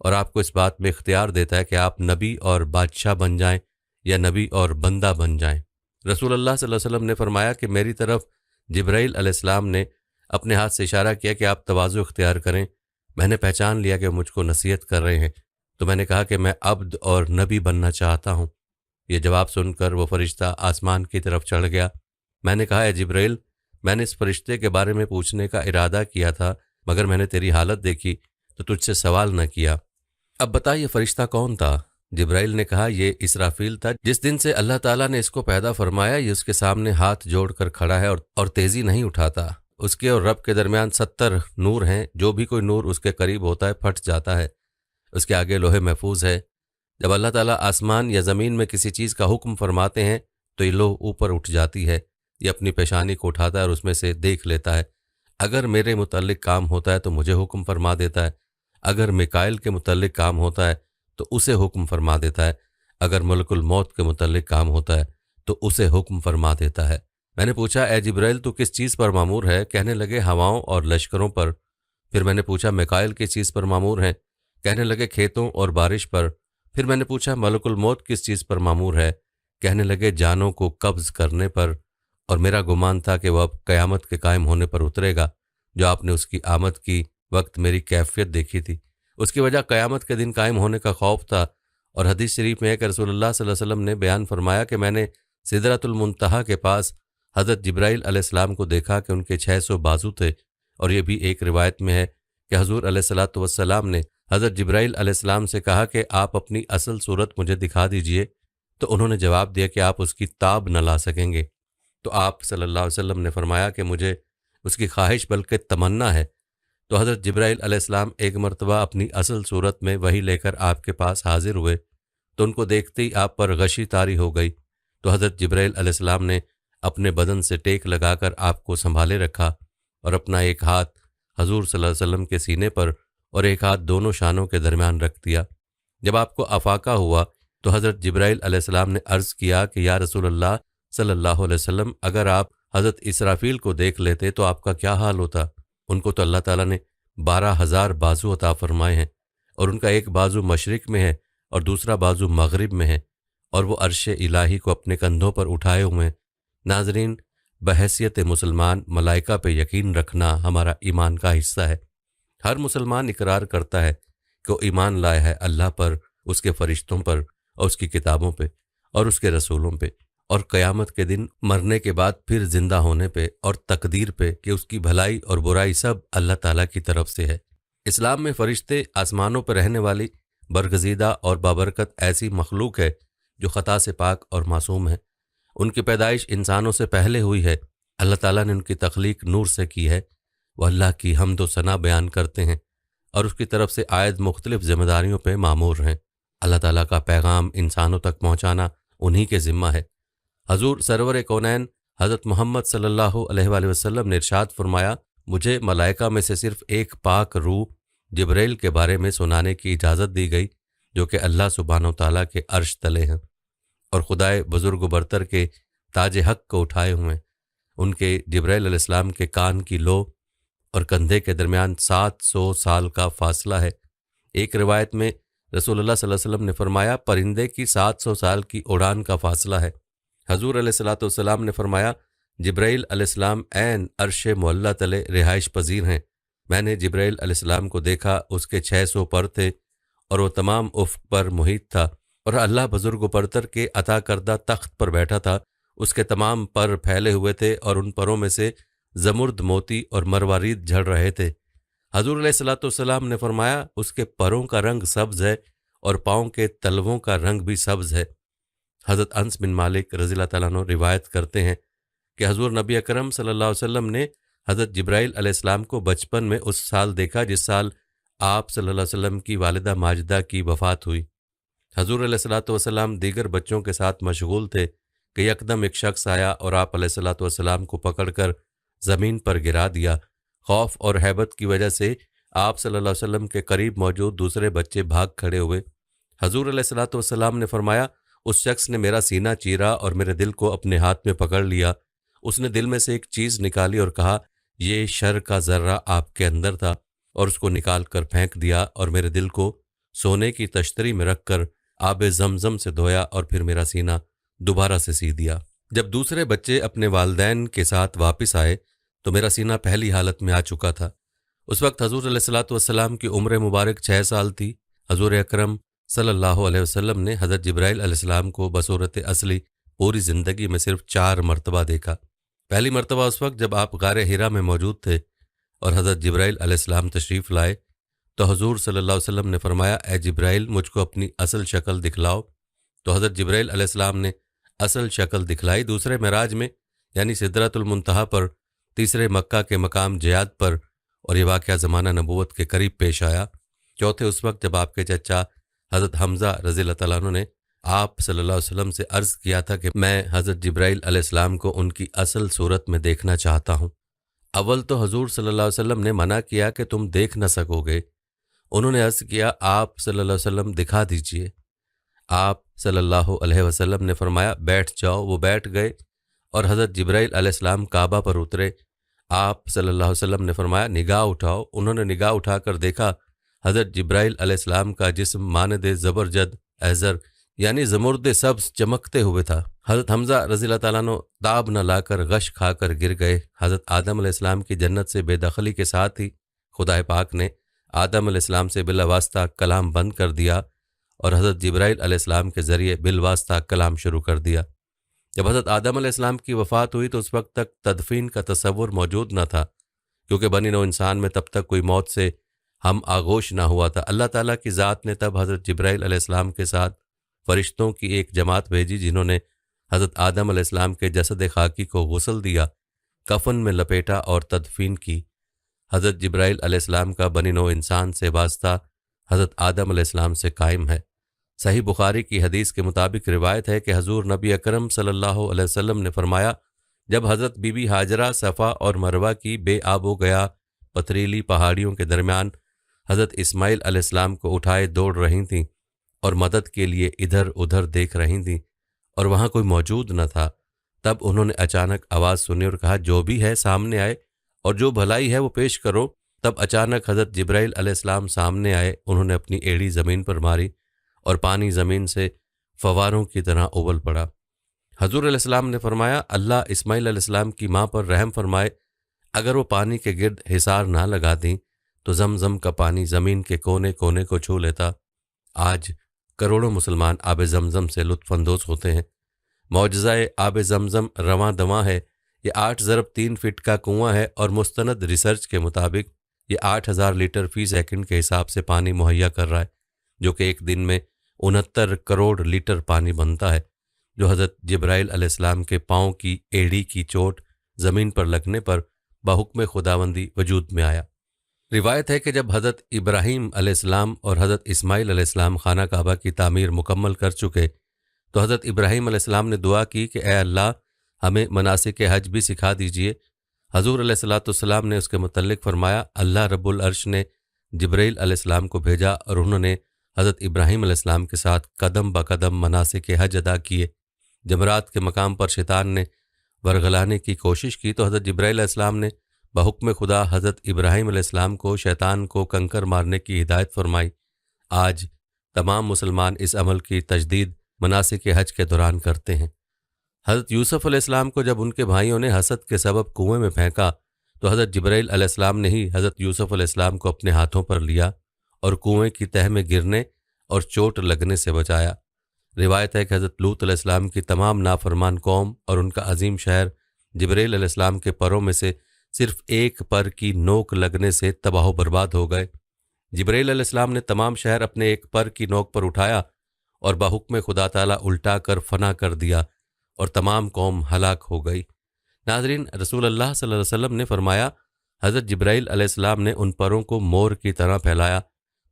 اور آپ کو اس بات میں اختیار دیتا ہے کہ آپ نبی اور بادشاہ بن جائیں یا نبی اور بندہ بن جائیں۔ رسول اللہ صلی اللہ علیہ وسلم نے فرمایا کہ میری طرف جبرائیل علیہ السلام نے اپنے ہاتھ سے اشارہ کیا کہ آپ تواضع اختیار کریں۔ میں نے پہچان لیا کہ وہ مجھ کو نصیحت کر رہے ہیں، تو میں نے کہا کہ میں عبد اور نبی بننا چاہتا ہوں۔ یہ جواب سن کر وہ فرشتہ آسمان کی طرف چڑھ گیا۔ میں نے کہا، اے جبرائیل، میں نے اس فرشتے کے بارے میں پوچھنے کا ارادہ کیا تھا، مگر میں نے تیری حالت دیکھی تو تجھ سے سوال نہ کیا۔ اب بتا یہ فرشتہ کون تھا؟ جبرائیل نے کہا، یہ اسرافیل تھا۔ جس دن سے اللہ تعالیٰ نے اس کو پیدا فرمایا، یہ اس کے سامنے ہاتھ جوڑ کر کھڑا ہے اور تیزی نہیں اٹھاتا۔ اس کے اور رب کے درمیان 70 نور ہیں، جو بھی کوئی نور اس کے قریب ہوتا ہے پھٹ جاتا ہے۔ اس کے آگے لوح محفوظ ہے۔ جب اللہ تعالیٰ آسمان یا زمین میں کسی چیز کا حکم فرماتے ہیں تو یہ لوح اوپر اٹھ جاتی ہے۔ یہ اپنی پیشانی کو اٹھاتا ہے اور اس میں سے دیکھ لیتا ہے۔ اگر میرے متعلق کام ہوتا ہے تو مجھے حکم فرما دیتا ہے، اگر میکائیل کے متعلق کام ہوتا ہے تو اسے حکم فرما دیتا ہے، اگر ملک الموت کے متعلق کام ہوتا ہے تو اسے حکم فرما دیتا ہے۔ میں نے پوچھا، اے جبرائیل، تو کس چیز پر مامور ہے؟ کہنے لگے، ہواؤں اور لشکروں پر۔ پھر میں نے پوچھا، میکائیل کس چیز پر مامور ہیں؟ کہنے لگے، کھیتوں اور بارش پر۔ پھر میں نے پوچھا، ملک الموت کس چیز پر مامور ہے؟ کہنے لگے، جانوں کو قبض کرنے پر۔ اور میرا گمان تھا کہ وہ اب قیامت کے قائم ہونے پر اترے گا، جو آپ نے اس کی آمد کی وقت میری کیفیت دیکھی تھی۔ اس کی وجہ قیامت کے دن قائم ہونے کا خوف تھا۔ اور حدیث شریف میں ہے کہ رسول اللہ صلی اللہ علیہ وسلم نے بیان فرمایا کہ میں نے سدرۃ المنتہا کے پاس حضرت جبرائیل علیہ السلام کو دیکھا کہ ان کے 600 بازو تھے۔ اور یہ بھی ایک روایت میں ہے کہ حضور علیہ الصلوۃ والسلام نے حضرت جبرائیل علیہ السلام سے کہا کہ آپ اپنی اصل صورت مجھے دکھا دیجئے، تو انہوں نے جواب دیا کہ آپ اس کی تاب نہ لا سکیں گے۔ تو آپ صلی اللہ علیہ وسلم نے فرمایا کہ مجھے اس کی خواہش بلکہ تمنا ہے۔ تو حضرت جبرائیل علیہ السلام ایک مرتبہ اپنی اصل صورت میں وحی لے کر آپ کے پاس حاضر ہوئے، تو ان کو دیکھتے ہی آپ پر غشی طاری ہو گئی۔ تو حضرت جبرائیل علیہ السلام نے اپنے بدن سے ٹیک لگا کر آپ کو سنبھالے رکھا اور اپنا ایک ہاتھ حضور صلی اللہ علیہ وسلم کے سینے پر اور ایک ہاتھ دونوں شانوں کے درمیان رکھ دیا۔ جب آپ کو افاقہ ہوا تو حضرت جبرائیل علیہ السلام نے عرض کیا کہ یا رسول اللہ صلی اللہ علیہ وسلم، اگر آپ حضرت اسرافیل کو دیکھ لیتے تو آپ کا کیا حال ہوتا؟ ان کو تو اللہ تعالیٰ نے 12,000 بازو عطا فرمائے ہیں، اور ان کا ایک بازو مشرق میں ہے اور دوسرا بازو مغرب میں ہے، اور وہ عرش الہی کو اپنے کندھوں پر اٹھائے ہوئے ہیں۔ ناظرین، بحیثیت مسلمان ملائکہ پہ یقین رکھنا ہمارا ایمان کا حصہ ہے۔ ہر مسلمان اقرار کرتا ہے کہ وہ ایمان لایا ہے اللہ پر، اس کے فرشتوں پر، اور اس کی کتابوں پہ، اور اس کے رسولوں پہ، اور قیامت کے دن مرنے کے بعد پھر زندہ ہونے پہ، اور تقدیر پہ کہ اس کی بھلائی اور برائی سب اللہ تعالیٰ کی طرف سے ہے۔ اسلام میں فرشتے آسمانوں پر رہنے والی برگزیدہ اور بابرکت ایسی مخلوق ہے جو خطا سے پاک اور معصوم ہے۔ ان کی پیدائش انسانوں سے پہلے ہوئی ہے۔ اللہ تعالیٰ نے ان کی تخلیق نور سے کی ہے۔ وہ اللہ کی حمد و ثنا بیان کرتے ہیں اور اس کی طرف سے عائد مختلف ذمہ داریوں پہ مامور ہیں۔ اللہ تعالیٰ کا پیغام انسانوں تک پہنچانا انہی کے ذمہ ہے۔ حضور سرور کونین حضرت محمد صلی اللہ علیہ وآلہ وسلم نے ارشاد فرمایا، مجھے ملائکہ میں سے صرف ایک پاک روح جبرائیل کے بارے میں سنانے کی اجازت دی گئی، جو کہ اللہ سبحانہ و تعالیٰ کے عرش تلے ہیں اور خدائے بزرگ و برتر کے تاج حق کو اٹھائے ہوئے ہیں۔ ان کے جبرائیل علیہ السلام کے کان کی لو اور کندھے کے درمیان 700 سال کا فاصلہ ہے۔ ایک روایت میں رسول اللہ صلی اللہ علیہ وسلم نے فرمایا، پرندے کی 700 سال کی اڑان کا فاصلہ ہے۔ حضور علیہ الصلوۃ والسلام نے فرمایا، جبرائیل علیہ السلام عین عرش معلیٰ تلے رہائش پذیر ہیں۔ میں نے جبرائیل علیہ السلام کو دیکھا، اس کے 600 پر تھے اور وہ تمام افق پر محیط تھا، اور اللہ بزرگ و برتر کے عطا کردہ تخت پر بیٹھا تھا۔ اس کے تمام پر پھیلے ہوئے تھے اور ان پروں میں سے زمرد موتی اور مروارید جھڑ رہے تھے۔ حضور علیہ الصلوۃ والسلام نے فرمایا، اس کے پروں کا رنگ سبز ہے اور پاؤں کے تلووں کا رنگ بھی سبز ہے۔ حضرت انس بن مالک رضی اللہ تعالیٰ عنہ روایت کرتے ہیں کہ حضور نبی اکرم صلی اللہ علیہ وسلم نے حضرت جبرائیل علیہ السلام کو بچپن میں اس سال دیکھا جس سال آپ صلی اللہ علیہ وسلم کی والدہ ماجدہ کی وفات ہوئی۔ حضور علیہ الصلوۃ والسلام دیگر بچوں کے ساتھ مشغول تھے کہ یکدم ایک شخص آیا اور آپ علیہ الصلوۃ والسلام کو پکڑ کر زمین پر گرا دیا۔ خوف اور ہیبت کی وجہ سے آپ صلی اللہ علیہ وسلم کے قریب موجود دوسرے بچے بھاگ کھڑے ہوئے۔ حضور علیہ الصلوۃ والسلام نے فرمایا، اس شخص نے میرا سینہ چیرا اور میرے دل کو اپنے ہاتھ میں پکڑ لیا۔ اس نے دل میں سے ایک چیز نکالی اور کہا، یہ شر کا ذرہ آپ کے اندر تھا، اور اس کو نکال کر پھینک دیا اور میرے دل کو سونے کی تشتری میں رکھ کر آب زمزم سے دھویا اور پھر میرا سینہ دوبارہ سے سی دیا۔ جب دوسرے بچے اپنے والدین کے ساتھ واپس آئے تو میرا سینہ پہلی حالت میں آ چکا تھا۔ اس وقت حضور علیہ الصلوۃ والسلام کی عمر مبارک 6 سال تھی۔ حضور اکرم صلی اللہ علیہ وسلم نے حضرت جبرائیل علیہ السلام کو بصورت اصلی پوری زندگی میں صرف 4 مرتبہ دیکھا۔ پہلی مرتبہ اس وقت جب آپ غار حرا میں موجود تھے اور حضرت جبرائیل علیہ السلام تشریف لائے تو حضور صلی اللہ علیہ وسلم نے فرمایا، اے جبرائیل مجھ کو اپنی اصل شکل دکھلاؤ۔ تو حضرت جبرائیل علیہ السلام نے اصل شکل دکھلائی۔ دوسرے معراج میں یعنی سدرۃ المنتہا پر، تیسرے مکہ کے مقام جیاد پر، اور یہ واقعہ زمانہ نبوت کے قریب پیش آیا۔ چوتھے اس وقت جب آپ کے چچا حضرت حمزہ رضی اللہ تعالیٰ عنہ نے آپ صلی اللہ علیہ وسلم سے عرض کیا تھا کہ میں حضرت جبرائیل علیہ السلام کو ان کی اصل صورت میں دیکھنا چاہتا ہوں۔ اول تو حضور صلی اللہ علیہ وسلم نے منع کیا کہ تم دیکھ نہ سکو گے۔ انہوں نے عرض کیا، آپ صلی اللہ علیہ وسلم دکھا دیجئے۔ آپ صلی اللہ علیہ وسلم نے فرمایا، بیٹھ جاؤ۔ وہ بیٹھ گئے اور حضرت جبرائیل علیہ السلام کعبہ پر اترے۔ آپ صلی اللہ علیہ وسلم نے فرمایا، نگاہ اٹھاؤ۔ انہوں نے نگاہ اٹھا کر دیکھا حضرت جبرائیل علیہ السلام کا جسم مانند زبرجد احزر یعنی زمرد سبز چمکتے ہوئے تھا۔ حضرت حمزہ رضی اللہ تعالیٰ عنہ تاب نہ لا کر غش کھا کر گر گئے۔ حضرت آدم علیہ السلام کی جنت سے بے دخلی کے ساتھ ہی خدا پاک نے آدم علیہ السلام سے بلا واسطہ کلام بند کر دیا اور حضرت جبرائیل علیہ السلام کے ذریعے بالواسطہ کلام شروع کر دیا۔ جب حضرت آدم علیہ السلام کی وفات ہوئی تو اس وقت تک تدفین کا تصور موجود نہ تھا، کیونکہ بنی نوع انسان میں تب تک کوئی موت سے ہم آغوش نہ ہوا تھا۔ اللہ تعالیٰ کی ذات نے تب حضرت جبرائیل علیہ السلام کے ساتھ فرشتوں کی ایک جماعت بھیجی، جنہوں نے حضرت آدم علیہ السلام کے جسد خاکی کو غسل دیا، کفن میں لپیٹا اور تدفین کی۔ حضرت جبرائیل علیہ السلام کا بنی نوع انسان سے واسطہ حضرت آدم علیہ السلام سے قائم ہے۔ صحیح بخاری کی حدیث کے مطابق روایت ہے کہ حضور نبی اکرم صلی اللہ علیہ وسلم نے فرمایا، جب حضرت بی بی ہاجرہ صفا اور مروہ کی بے آب و گیا پتھریلی پہاڑیوں کے درمیان حضرت اسماعیل علیہ السلام کو اٹھائے دوڑ رہی تھیں اور مدد کے لیے ادھر ادھر دیکھ رہی تھیں اور وہاں کوئی موجود نہ تھا، تب انہوں نے اچانک آواز سنی اور کہا، جو بھی ہے سامنے آئے اور جو بھلائی ہے وہ پیش کرو۔ تب اچانک حضرت جبرائیل علیہ السلام سامنے آئے۔ انہوں نے اپنی ایڑی زمین پر ماری اور پانی زمین سے فواروں کی طرح ابل پڑا۔ حضور علیہ السلام نے فرمایا، اللہ اسماعیل علیہ السلام کی ماں پر رحم فرمائے، اگر وہ پانی کے گرد حصار نہ لگا دیں تو زمزم کا پانی زمین کے کونے کونے کو چھو لیتا۔ آج کروڑوں مسلمان آب زمزم سے لطف اندوز ہوتے ہیں۔ معجزہ آب زمزم رواں دواں ہے۔ یہ 8 ضرب 3 فٹ کا کنواں ہے اور مستند ریسرچ کے مطابق یہ 8000 لیٹر فی سیکنڈ کے حساب سے پانی مہیا کر رہا ہے، جو کہ ایک دن میں 69 کروڑ لیٹر پانی بنتا ہے، جو حضرت جبرائیل علیہ السلام کے پاؤں کی ایڑی کی چوٹ زمین پر لگنے پر بحکم خداوندی وجود میں آیا۔ روایت ہے کہ جب حضرت ابراہیم علیہ السلام اور حضرت اسماعیل علیہ السلام خانہ کعبہ کی تعمیر مکمل کر چکے تو حضرت ابراہیم علیہ السلام نے دعا کی کہ اے اللہ ہمیں مناسک حج بھی سکھا دیجئے۔ حضور علیہ الصلوۃ والسلام نے اس کے متعلق فرمایا، اللہ رب العرش نے جبرائیل علیہ السلام کو بھیجا اور انہوں نے حضرت ابراہیم علیہ السلام کے ساتھ قدم بقدم مناسک حج ادا کیے۔ جمرات کے مقام پر شیطان نے ورغلانے کی کوشش کی تو حضرت جبرائیل علیہ السلام نے بحکم خدا حضرت ابراہیم علیہ السلام کو شیطان کو کنکر مارنے کی ہدایت فرمائی۔ آج تمام مسلمان اس عمل کی تجدید مناسک حج کے دوران کرتے ہیں۔ حضرت یوسف علیہ السلام کو جب ان کے بھائیوں نے حسد کے سبب کنویں میں پھینکا تو حضرت جبرائیل علیہ السلام نے ہی حضرت یوسف علیہ السلام کو اپنے ہاتھوں پر لیا اور کنویں کی تہہ میں گرنے اور چوٹ لگنے سے بچایا۔ روایت ہے کہ حضرت لوط علیہ السلام کی تمام نافرمان قوم اور ان کا عظیم شہر جبرائیل علیہ السلام کے پروں میں سے صرف ایک پر کی نوک لگنے سے تباہ و برباد ہو گئے۔ جبرائیل علیہ السلام نے تمام شہر اپنے ایک پر کی نوک پر اٹھایا اور بحکم خدا تعالیٰ الٹا کر فنا کر دیا اور تمام قوم ہلاک ہو گئی۔ ناظرین، رسول اللہ صلی اللہ علیہ وسلم نے فرمایا، حضرت جبرائیل علیہ السلام نے ان پروں کو مور کی طرح پھیلایا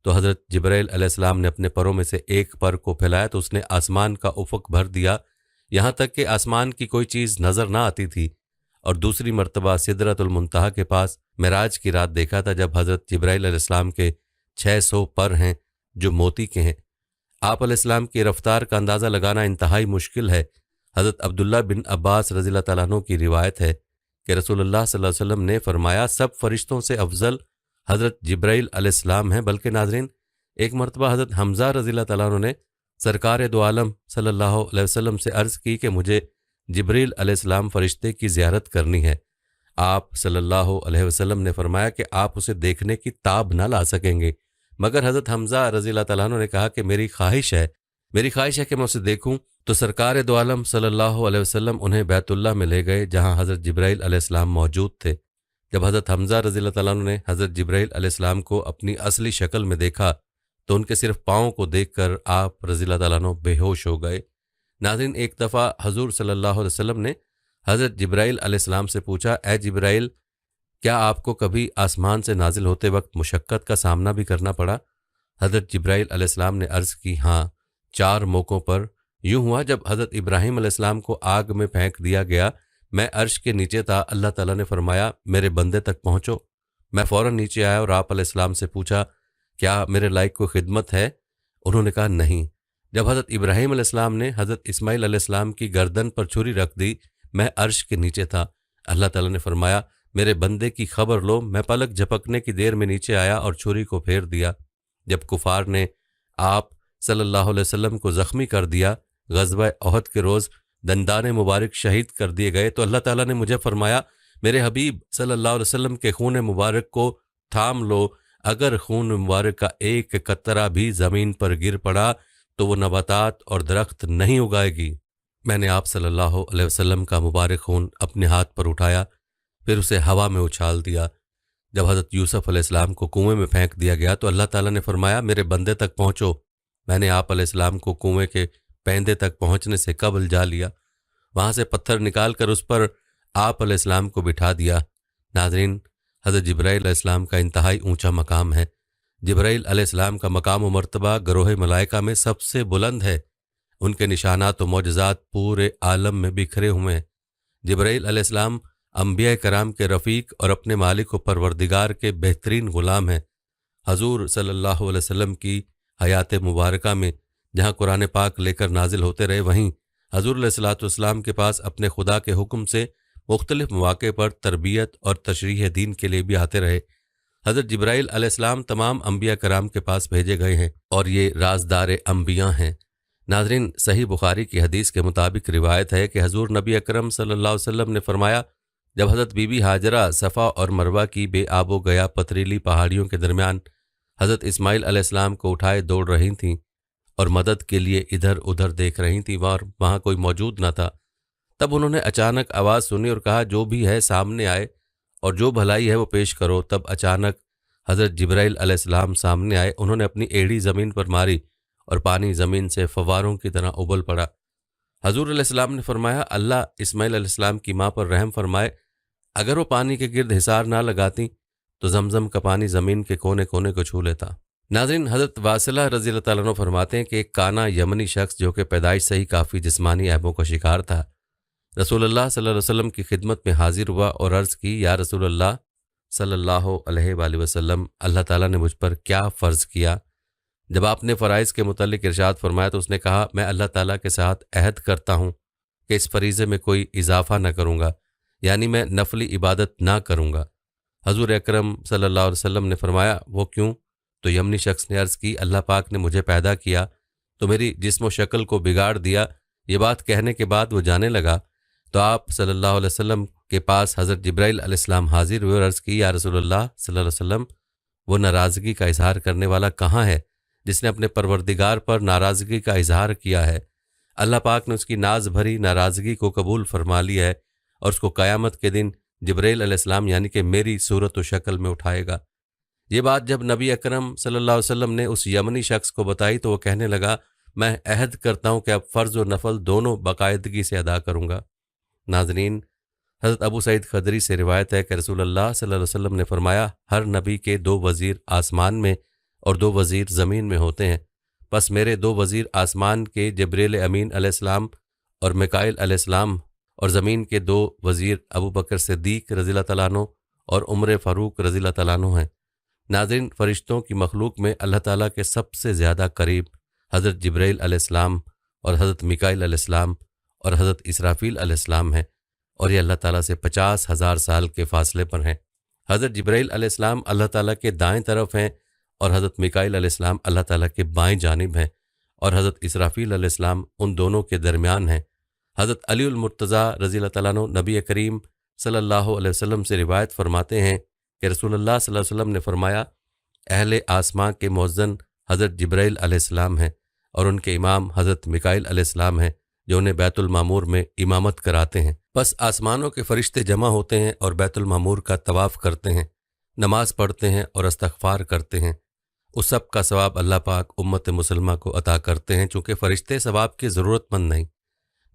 تو حضرت جبرائیل علیہ السلام نے اپنے پروں میں سے ایک پر کو پھیلایا تو اس نے آسمان کا افق بھر دیا، یہاں تک کہ آسمان کی کوئی چیز نظر نہ آتی تھی۔ اور دوسری مرتبہ سدرۃ المنتہا کے پاس معراج کی رات دیکھا تھا، جب حضرت جبرائیل علیہ السلام کے 600 پر ہیں جو موتی کے ہیں۔ آپ علیہ السلام کی رفتار کا اندازہ لگانا انتہائی مشکل ہے۔ حضرت عبداللہ بن عباس رضی اللہ تعالیٰ عنہ کی روایت ہے کہ رسول اللہ صلی اللہ علیہ وسلم نے فرمایا، سب فرشتوں سے افضل حضرت جبرائیل علیہ السلام ہیں، بلکہ ناظرین ایک مرتبہ حضرت حمزہ رضی اللہ تعالیٰ عنہ نے سرکار دو عالم صلی اللہ علیہ وسلم سے عرض کی کہ مجھے جبریل علیہ السلام فرشتے کی زیارت کرنی ہے۔ آپ صلی اللہ علیہ وسلم نے فرمایا کہ آپ اسے دیکھنے کی تاب نہ لا سکیں گے، مگر حضرت حمزہ رضی اللہ تعالیٰ عنہ نے کہا کہ میری خواہش ہے کہ میں اسے دیکھوں۔ تو سرکار دو عالم صلی اللہ علیہ وسلم انہیں بیت اللہ میں لے گئے جہاں حضرت جبرائیل علیہ السلام موجود تھے۔ جب حضرت حمزہ رضی اللہ تعالیٰ عنہ نے حضرت جبرائیل علیہ السلام کو اپنی اصلی شکل میں دیکھا تو ان کے صرف پاؤں کو دیکھ کر آپ رضی اللہ تعالیٰ عنہ بے ہوش ہو گئے۔ ناظرین، ایک دفعہ حضور صلی اللہ علیہ وسلم نے حضرت جبرائیل علیہ السلام سے پوچھا، اے جبرائیل، کیا آپ کو کبھی آسمان سے نازل ہوتے وقت مشقت کا سامنا بھی کرنا پڑا؟ حضرت جبرائیل علیہ السلام نے عرض کی، ہاں، 4 موقعوں پر۔ یوں ہوا جب حضرت ابراہیم علیہ السلام کو آگ میں پھینک دیا گیا، میں عرش کے نیچے تھا، اللہ تعالیٰ نے فرمایا میرے بندے تک پہنچو۔ میں فوراً نیچے آیا اور آپ علیہ السلام سے پوچھا، کیا میرے لائق کوئی خدمت ہے؟ انہوں نے کہا نہیں۔ جب حضرت ابراہیم علیہ السلام نے حضرت اسماعیل علیہ السلام کی گردن پر چھری رکھ دی، میں عرش کے نیچے تھا، اللہ تعالیٰ نے فرمایا میرے بندے کی خبر لو۔ میں پلک جھپکنے کی دیر میں نیچے آیا اور چھری کو پھیر دیا۔ جب کفار نے آپ صلی اللہ علیہ وسلم کو زخمی کر دیا، غزوہ احد کے روز دندان مبارک شہید کر دیے گئے، تو اللہ تعالیٰ نے مجھے فرمایا میرے حبیب صلی اللہ علیہ وسلم کے خون مبارک کو تھام لو، اگر خون مبارک کا ایک قطرہ بھی زمین پر گر پڑا تو وہ نباتات اور درخت نہیں اگائے گی۔ میں نے آپ صلی اللہ علیہ وسلم کا مبارک خون اپنے ہاتھ پر اٹھایا، پھر اسے ہوا میں اچھال دیا۔ جب حضرت یوسف علیہ السلام کو کنویں میں پھینک دیا گیا تو اللہ تعالیٰ نے فرمایا میرے بندے تک پہنچو۔ میں نے آپ علیہ السلام کو کنویں کے پیندے تک پہنچنے سے قبل جا لیا، وہاں سے پتھر نکال کر اس پر آپ علیہ السلام کو بٹھا دیا۔ ناظرین، حضرت جبرائیل علیہ السلام کا انتہائی اونچا مقام ہے۔ جبرائیل علیہ السلام کا مقام و مرتبہ گروہ ملائکہ میں سب سے بلند ہے، ان کے نشانات و معجزات پورے عالم میں بکھرے ہوئے ہیں۔ جبرائیل علیہ السلام انبیاء کرام کے رفیق اور اپنے مالک و پروردگار کے بہترین غلام ہیں۔ حضور صلی اللہ علیہ وسلم کی حیات مبارکہ میں جہاں قرآن پاک لے کر نازل ہوتے رہے، وہیں حضور علیہ الصلوۃ والسلام کے پاس اپنے خدا کے حکم سے مختلف مواقع پر تربیت اور تشریح دین کے لیے بھی آتے رہے۔ حضرت جبرائیل علیہ السلام تمام انبیاء کرام کے پاس بھیجے گئے ہیں اور یہ رازدار انبیاء ہیں۔ ناظرین، صحیح بخاری کی حدیث کے مطابق روایت ہے کہ حضور نبی اکرم صلی اللہ علیہ وسلم نے فرمایا، جب حضرت بی بی ہاجرہ صفا اور مروہ کی بے آب و گیا پتریلی پہاڑیوں کے درمیان حضرت اسماعیل علیہ السلام کو اٹھائے دوڑ رہی تھیں اور مدد کے لیے ادھر ادھر دیکھ رہی تھیں اور وہاں کوئی موجود نہ تھا، تب انہوں نے اچانک آواز سنی اور کہا جو بھی ہے سامنے آئے اور جو بھلائی ہے وہ پیش کرو۔ تب اچانک حضرت جبرائیل علیہ السلام سامنے آئے، انہوں نے اپنی ایڑی زمین پر ماری اور پانی زمین سے فواروں کی طرح ابل پڑا۔ حضور علیہ السلام نے فرمایا اللہ اسماعیل علیہ السلام کی ماں پر رحم فرمائے، اگر وہ پانی کے گرد حصار نہ لگاتی تو زمزم کا پانی زمین کے کونے کونے کو چھو لیتا۔ ناظرین، حضرت واصلہ رضی اللہ تعالیٰ عنہ فرماتے ہیں کہ ایک کانا یمنی شخص جو کہ پیدائش سے ہی کافی جسمانی عیبوں کا شکار تھا، رسول اللہ صلی اللہ علیہ وسلم کی خدمت میں حاضر ہوا اور عرض کی، یا رسول اللہ صلی اللہ علیہ وآلہ وسلم، اللہ تعالیٰ نے مجھ پر کیا فرض کیا؟ جب آپ نے فرائض کے متعلق ارشاد فرمایا تو اس نے کہا، میں اللہ تعالیٰ کے ساتھ عہد کرتا ہوں کہ اس فریضے میں کوئی اضافہ نہ کروں گا، یعنی میں نفلی عبادت نہ کروں گا۔ حضور اکرم صلی اللہ علیہ وسلم نے فرمایا، وہ کیوں؟ تو یمنی شخص نے عرض کی، اللہ پاک نے مجھے پیدا کیا تو میری جسم و شکل کو بگاڑ دیا۔ یہ بات کہنے کے بعد وہ جانے لگا تو آپ صلی اللہ علیہ وسلم کے پاس حضرت جبرائیل علیہ السلام حاضر ہوئے اور عرض کی، یا رسول اللہ صلی اللہ علیہ وسلم، وہ ناراضگی کا اظہار کرنے والا کہاں ہے جس نے اپنے پروردگار پر ناراضگی کا اظہار کیا ہے؟ اللہ پاک نے اس کی ناز بھری ناراضگی کو قبول فرما لیا ہے اور اس کو قیامت کے دن جبرائیل علیہ السلام یعنی کہ میری صورت و شکل میں اٹھائے گا۔ یہ بات جب نبی اکرم صلی اللہ علیہ وسلم نے اس یمنی شخص کو بتائی تو وہ کہنے لگا، میں عہد کرتا ہوں کہ اب فرض و نفل دونوں باقاعدگی سے ادا کروں گا۔ ناظرین، حضرت ابو سعید خدری سے روایت ہے کہ رسول اللہ صلی اللہ علیہ وسلم نے فرمایا، ہر نبی کے 2 وزیر آسمان میں اور 2 وزیر زمین میں ہوتے ہیں، بس میرے 2 وزیر آسمان کے جبریل امین علیہ السلام اور میکائیل علیہ السلام، اور زمین کے 2 وزیر ابو بکر صدیق رضی اللہ تعالیٰ عنہ اور عمر فاروق رضی اللہ تعالیٰ عنہ ہیں۔ ناظرین، فرشتوں کی مخلوق میں اللہ تعالیٰ کے سب سے زیادہ قریب حضرت جبرائیل علیہ السلام اور حضرت میکائیل علیہ السلام اور حضرت اسرافیل علیہ السلام ہیں، اور یہ اللہ تعالیٰ سے 50,000 سال کے فاصلے پر ہیں۔ حضرت جبرائیل علیہ السلام اللہ تعالیٰ کے دائیں طرف ہیں اور حضرت میکائیل علیہ السلام اللہ تعالیٰ کے بائیں جانب ہیں اور حضرت اسرافیل علیہ السلام ان دونوں کے درمیان ہیں۔ حضرت علی المرتضیٰ رضی اللہ تعالیٰ عنہ نبی کریم صلی اللہ علیہ وسلم سے روایت فرماتے ہیں کہ رسول اللہ صلی اللہ علیہ وسلم نے فرمایا، اہل آسمان کے مؤذن حضرت جبرائیل علیہ السلام ہیں اور ان کے امام حضرت میکائیل علیہ السلام ہیں جو انہیں بیت المعمور میں امامت کراتے ہیں۔ بس آسمانوں کے فرشتے جمع ہوتے ہیں اور بیت المعمور کا طواف کرتے ہیں، نماز پڑھتے ہیں اور استغفار کرتے ہیں۔ اس سب کا ثواب اللہ پاک امت مسلمہ کو عطا کرتے ہیں، چونکہ فرشتے ثواب کی ضرورت مند نہیں۔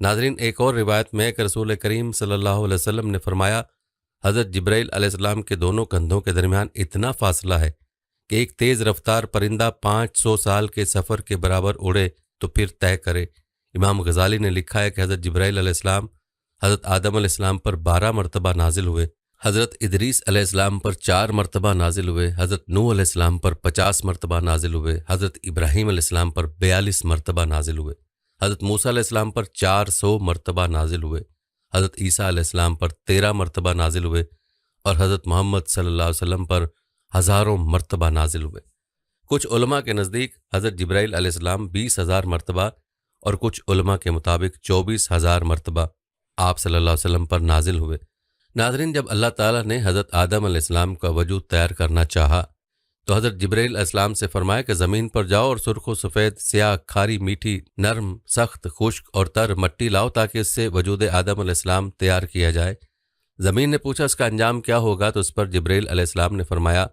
ناظرین، ایک اور روایت میں کہ رسول کریم صلی اللہ علیہ وسلم نے فرمایا، حضرت جبرائیل علیہ السلام کے دونوں کندھوں کے درمیان اتنا فاصلہ ہے کہ ایک تیز رفتار پرندہ 500 سال کے سفر کے برابر اڑے تو پھر طے کرے۔ امام غزالی نے لکھا ہے کہ حضرت جبرائیل علیہ السلام حضرت آدم علیہ السلام پر 12 مرتبہ نازل ہوئے، حضرت ادریس علیہ السلام پر 4 مرتبہ نازل ہوئے، حضرت نوح علیہ السلام پر 50 مرتبہ نازل ہوئے، حضرت ابراہیم علیہ السلام پر 42 مرتبہ نازل ہوئے، حضرت موسیٰ علیہ السلام پر 400 مرتبہ نازل ہوئے، حضرت عیسیٰ علیہ السلام پر 13 مرتبہ نازل ہوئے اور حضرت محمد صلی اللہ علیہ وسلم پر ہزاروں مرتبہ نازل ہوئے۔ کچھ علماء کے نزدیک حضرت جبرائیل علیہ السلام 20,000 مرتبہ اور کچھ علماء کے مطابق 24,000 مرتبہ آپ صلی اللہ علیہ وسلم پر نازل ہوئے۔ ناظرین، جب اللہ تعالیٰ نے حضرت آدم علیہ السلام کا وجود تیار کرنا چاہا تو حضرت جبرائیل علیہ السلام سے فرمایا کہ زمین پر جاؤ اور سرخ و سفید، سیاہ، کھاری، میٹھی، نرم، سخت، خشک اور تر مٹی لاؤ تاکہ اس سے وجود آدم علیہ السلام تیار کیا جائے۔ زمین نے پوچھا اس کا انجام کیا ہوگا، تو اس پر جبرائیل علیہ السلام نے فرمایا،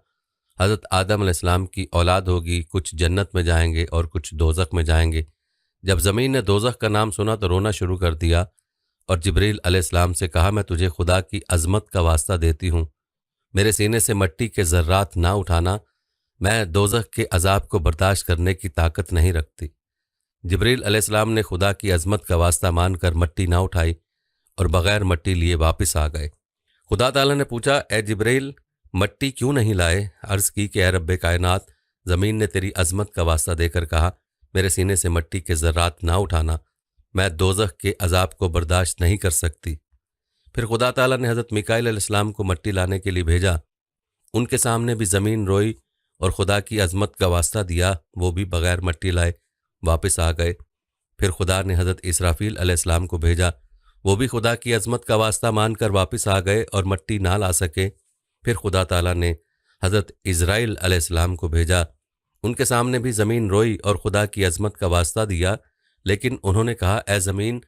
حضرت آدم علیہ السلام کی اولاد ہوگی، کچھ جنت میں جائیں گے اور کچھ دوزخ میں جائیں گے۔ جب زمین نے دوزخ کا نام سنا تو رونا شروع کر دیا اور جبرائیل علیہ السلام سے کہا، میں تجھے خدا کی عظمت کا واسطہ دیتی ہوں، میرے سینے سے مٹی کے ذرات نہ اٹھانا، میں دوزخ کے عذاب کو برداشت کرنے کی طاقت نہیں رکھتی۔ جبرائیل علیہ السلام نے خدا کی عظمت کا واسطہ مان کر مٹی نہ اٹھائی اور بغیر مٹی لیے واپس آ گئے۔ خدا تعالیٰ نے پوچھا، اے جبرائیل، مٹی کیوں نہیں لائے؟ عرض کی کہ اے رب کائنات، زمین نے تیری عظمت کا واسطہ دے کر کہا، میرے سینے سے مٹی کے ذرات نہ اٹھانا، میں دوزخ کے عذاب کو برداشت نہیں کر سکتی۔ پھر خدا تعالیٰ نے حضرت میکائیل علیہ السلام کو مٹی لانے کے لیے بھیجا، ان کے سامنے بھی زمین روئی اور خدا کی عظمت کا واسطہ دیا، وہ بھی بغیر مٹی لائے واپس آ گئے۔ پھر خدا نے حضرت اسرافیل علیہ السلام کو بھیجا، وہ بھی خدا کی عظمت کا واسطہ مان کر واپس آ گئے اور مٹی نہ لا سکے۔ پھر خدا تعالیٰ نے حضرت عزرائیل علیہ السلام کو بھیجا، ان کے سامنے بھی زمین روئی اور خدا کی عظمت کا واسطہ دیا، لیکن انہوں نے کہا، اے زمین،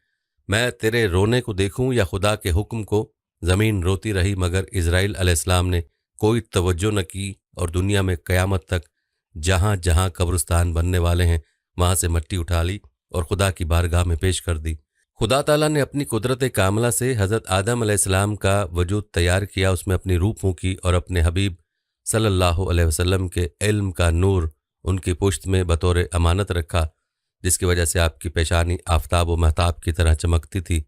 میں تیرے رونے کو دیکھوں یا خدا کے حکم کو؟ زمین روتی رہی مگر عزرائیل علیہ السلام نے کوئی توجہ نہ کی اور دنیا میں قیامت تک جہاں جہاں قبرستان بننے والے ہیں وہاں سے مٹی اٹھا لی اور خدا کی بارگاہ میں پیش کر دی۔ خدا تعالیٰ نے اپنی قدرت کاملہ سے حضرت آدم علیہ السلام کا وجود تیار کیا، اس میں اپنی روح پھونکی اور اپنے حبیب صلی اللہ علیہ وسلم کے علم کا نور ان کی پشت میں بطور امانت رکھا، جس کی وجہ سے آپ کی پیشانی آفتاب و مہتاب کی طرح چمکتی تھی۔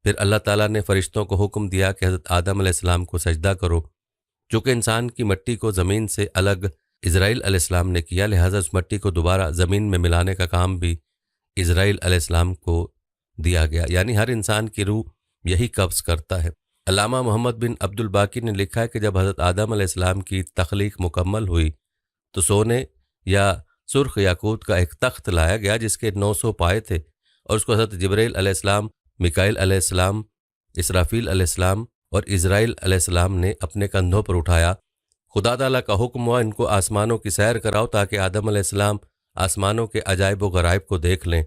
پھر اللہ تعالیٰ نے فرشتوں کو حکم دیا کہ حضرت آدم علیہ السلام کو سجدہ کرو۔ چونکہ انسان کی مٹی کو زمین سے الگ عزرائیل علیہ السلام نے کیا، لہٰذا اس مٹی کو دوبارہ زمین میں ملانے کا کام بھی عزرائیل علیہ السلام کو دیا گیا، یعنی ہر انسان کی روح یہی قبض کرتا ہے۔ علامہ محمد بن عبد الباقی نے لکھا ہے کہ جب حضرت آدم علیہ السلام کی تخلیق مکمل ہوئی تو سونے یا سرخ یاقوت کا ایک تخت لایا گیا جس کے 900 پائے تھے، اور اس کو حضرت جبرائیل علیہ السلام، میکائیل علیہ السلام، اسرافیل علیہ السلام اور عزرائیل علیہ السلام نے اپنے کندھوں پر اٹھایا۔ خدا تعالیٰ کا حکم ہوا، ان کو آسمانوں کی سیر کراؤ تاکہ آدم علیہ السلام آسمانوں کے عجائب و غرائب کو دیکھ لیں۔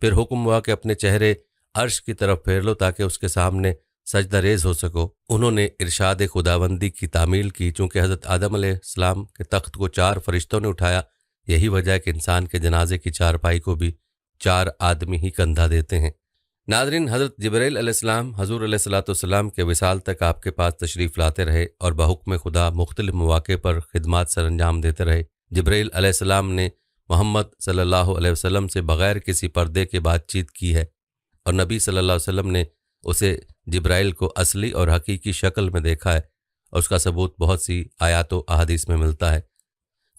پھر حکم ہوا کہ اپنے چہرے عرش کی طرف پھیر لو تاکہ اس کے سامنے سجدہ ریز ہو سکو۔ انہوں نے ارشاد خداوندی کی تعمیل کی، چونکہ حضرت آدم علیہ السلام کے تخت کو 4 فرشتوں نے اٹھایا، یہی وجہ ہے کہ انسان کے جنازے کی چارپائی کو بھی 4 آدمی ہی کندھا دیتے ہیں۔ ناظرین، حضرت جبرائیل علیہ السلام حضور علیہ الصلوۃ والسلام کے وصال تک آپ کے پاس تشریف لاتے رہے اور بحکم خدا مختلف مواقع پر خدمات سر انجام دیتے رہے۔ جبرائیل علیہ السلام نے محمد صلی اللہ علیہ وسلم سے بغیر کسی پردے کے بات چیت کی ہے، اور نبی صلی اللہ علیہ وسلم نے اسے جبرائیل کو اصلی اور حقیقی شکل میں دیکھا ہے، اور اس کا ثبوت بہت سی آیات و احادیث میں ملتا ہے۔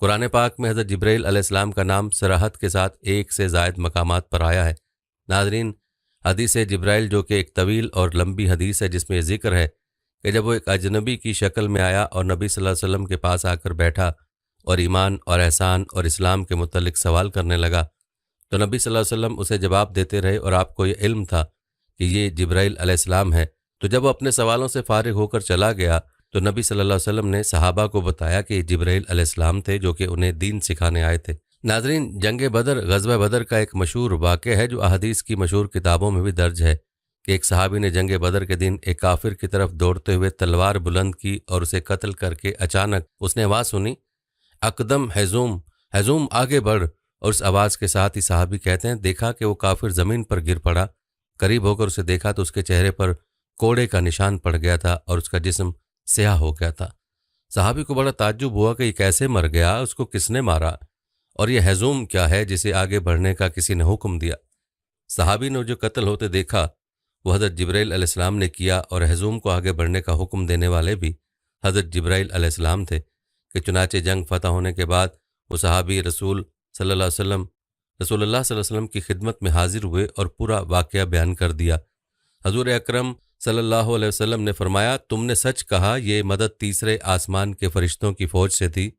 قرآن پاک میں حضرت جبرائیل علیہ السلام کا نام صراحت کے ساتھ 1 سے زائد مقامات پر آیا ہے۔ ناظرین، حدیث جبرائیل جو کہ ایک طویل اور لمبی حدیث ہے، جس میں یہ ذکر ہے کہ جب وہ ایک اجنبی کی شکل میں آیا اور نبی صلی اللہ علیہ وسلم کے پاس آ کر بیٹھا اور ایمان اور احسان اور اسلام کے متعلق سوال کرنے لگا تو نبی صلی اللہ علیہ وسلم اسے جواب دیتے رہے، اور آپ کو یہ علم تھا کہ یہ جبرائیل علیہ السلام ہے۔ تو جب وہ اپنے سوالوں سے فارغ ہو کر چلا گیا تو نبی صلی اللہ علیہ وسلم نے صحابہ کو بتایا کہ یہ جبرائیل علیہ السلام تھے جو کہ انہیں دین سکھانے آئے تھے۔ ناظرین، جنگ بدر، غزوہ بدر کا ایک مشہور واقعہ ہے جو احادیث کی مشہور کتابوں میں بھی درج ہے کہ ایک صحابی نے جنگ بدر کے دن ایک کافر کی طرف دوڑتے ہوئے تلوار بلند کی اور اسے قتل کر کے اچانک اس نے آواز سنی، اقدم ہیزوم، ہیزوم آگے بڑھ، اور اس آواز کے ساتھ ہی صحابی کہتے ہیں دیکھا کہ وہ کافر زمین پر گر پڑا۔ قریب ہو کر اسے دیکھا تو اس کے چہرے پر کوڑے کا نشان پڑ گیا تھا اور اس کا جسم سیاہ ہو گیا تھا۔ صحابی کو بڑا تعجب ہوا کہ یہ کیسے مر گیا، اس کو کس نے مارا، اور یہ ہیزوم کیا ہے جسے آگے بڑھنے کا کسی نے حکم دیا۔ صحابی نے جو قتل ہوتے دیکھا وہ حضرت جبرائیل علیہ السلام نے کیا، اور ہیزوم کو آگے بڑھنے کا حکم دینے والے بھی حضرت جبرائیل علیہ السلام تھے کہ چنانچہ جنگ فتح ہونے کے بعد وہ صحابی رسول صلی اللہ علیہ وسلم کی خدمت میں حاضر ہوئے اور پورا واقعہ بیان کر دیا۔ حضور اکرم صلی اللہ علیہ وسلم نے فرمایا، تم نے سچ کہا، یہ مدد تیسرے آسمان کے فرشتوں کی فوج سے تھی،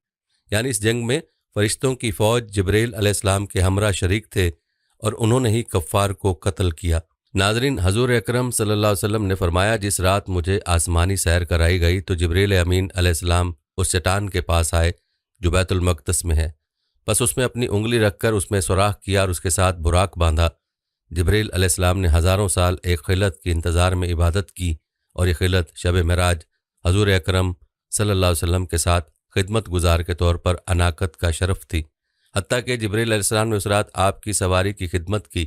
یعنی اس جنگ میں فرشتوں کی فوج جبرائیل علیہ السلام کے ہمراہ شریک تھے اور انہوں نے ہی کفار کو قتل کیا۔ ناظرین، حضور اکرم صلی اللہ علیہ وسلم نے فرمایا، جس رات مجھے آسمانی سیر کرائی گئی تو جبرائیل امین علیہ السلام اس چٹان کے پاس آئے جو بیت المقدس میں ہے، بس اس میں اپنی انگلی رکھ کر اس میں سوراخ کیا اور اس کے ساتھ براق باندھا۔ جبرائیل علیہ السلام نے ہزاروں سال ایک خلعت کے انتظار میں عبادت کی، اور یہ خلعت شب معراج حضور اکرم صلی اللہ علیہ وسلم کے ساتھ خدمت گزار کے طور پر اناقت کا شرف تھی، حتیٰ کہ جبرائیل علیہ السلام نے اس رات آپ کی سواری کی خدمت کی۔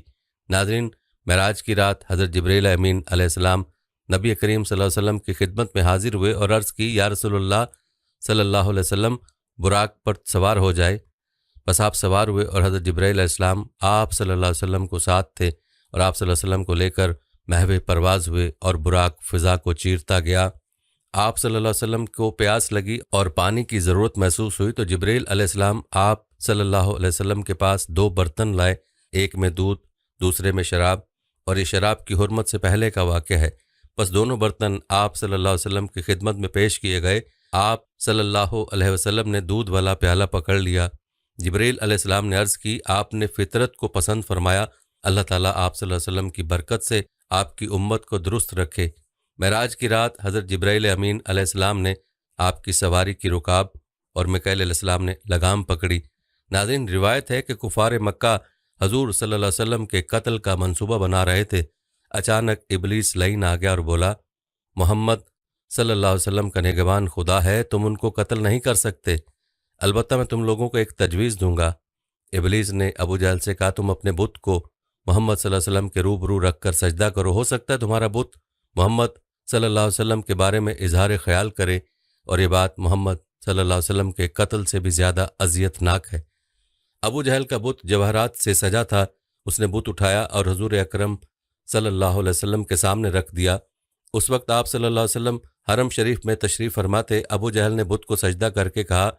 ناظرین، معراج کی رات حضرت جبرائیل امین علیہ السلام نبی کریم صلی اللہ علیہ وسلم کی خدمت میں حاضر ہوئے اور عرض کی، یا رسول اللہ صلی اللہ علیہ وسلم، براق پر سوار ہو جائے۔ بس آپ سوار ہوئے اور حضرت جبرائیل علیہ السلام آپ صلی اللہ علیہ وسلم کو ساتھ تھے، اور آپ صلی اللہ علیہ وسلم کو لے کر محو پرواز ہوئے اور براق فضا کو چیرتا گیا۔ آپ صلی اللہ علیہ وسلم کو پیاس لگی اور پانی کی ضرورت محسوس ہوئی تو جبرائیل علیہ السلام آپ صلی اللہ علیہ وسلم کے پاس 2 برتن لائے، ایک میں دودھ، دوسرے میں شراب، اور یہ شراب کی حرمت سے پہلے کا واقعہ ہے۔ بس دونوں برتن آپ صلی اللہ علیہ وسلم کی خدمت میں پیش کیے گئے۔ آپ صلی اللہ علیہ وسلم نے دودھ والا پیالہ پکڑ لیا۔ جبرائیل علیہ السلام نے عرض کی، آپ نے فطرت کو پسند فرمایا، اللہ تعالیٰ آپ صلی اللہ علیہ وسلم کی برکت سے آپ کی امت کو درست رکھے۔ معراج کی رات حضرت جبرائیل امین علیہ السلام نے آپ کی سواری کی رکاب اور میکائیل علیہ السلام نے لگام پکڑی۔ ناظرین، روایت ہے کہ کفار مکہ حضور صلی اللہ علیہ وسلم کے قتل کا منصوبہ بنا رہے تھے۔ اچانک ابلیس لعین آ گیا اور بولا، محمد صلی اللہ علیہ وسلم کا نگہبان خدا ہے، تم ان کو قتل نہیں کر سکتے، البتہ میں تم لوگوں کو ایک تجویز دوں گا۔ ابلیس نے ابو جہل سے کہا، تم اپنے بت کو محمد صلی اللہ علیہ وسلم کے روبرو رکھ کر سجدہ کرو، ہو سکتا ہے تمہارا بت محمد صلی اللہ علیہ وسلم کے بارے میں اظہار خیال کرے، اور یہ بات محمد صلی اللہ علیہ وسلم کے قتل سے بھی زیادہ اذیت ناک ہے۔ ابو جہل کا بت جواہرات سے سجا تھا، اس نے بت اٹھایا اور حضور اکرم صلی اللہ علیہ وسلم کے سامنے رکھ دیا۔ اس وقت آپ صلی اللہ علیہ وسلم حرم شریف میں تشریف فرما تھے۔ ابو جہل نے بت کو سجدہ کر کے کہا،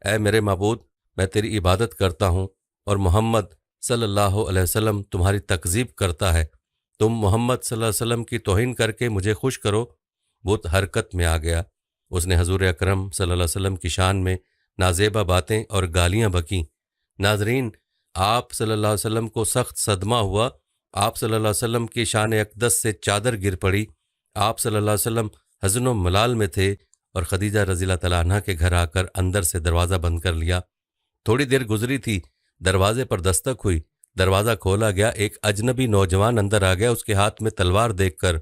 اے میرے معبود، میں تیری عبادت کرتا ہوں اور محمد صلی اللہ علیہ وسلم تمہاری تکذیب کرتا ہے، تم محمد صلی اللہ علیہ وسلم کی توہین کر کے مجھے خوش کرو۔ بت حرکت میں آ گیا، اس نے حضور اکرم صلی اللہ علیہ وسلم کی شان میں نازیبا باتیں اور گالیاں بکیں۔ ناظرین، آپ صلی اللہ علیہ وسلم کو سخت صدمہ ہوا، آپ صلی اللہ علیہ وسلم کی شان اقدس سے چادر گر پڑی۔ آپ صلی اللہ علیہ وسلم حزن و ملال میں تھے اور خدیجہ رضی اللہ تعالیٰ عنہ کے گھر آ کر اندر سے دروازہ بند کر لیا۔ تھوڑی دیر گزری تھی، دروازے پر دستک ہوئی، دروازہ کھولا گیا، ایک اجنبی نوجوان اندر آ گیا۔ اس کے ہاتھ میں تلوار دیکھ کر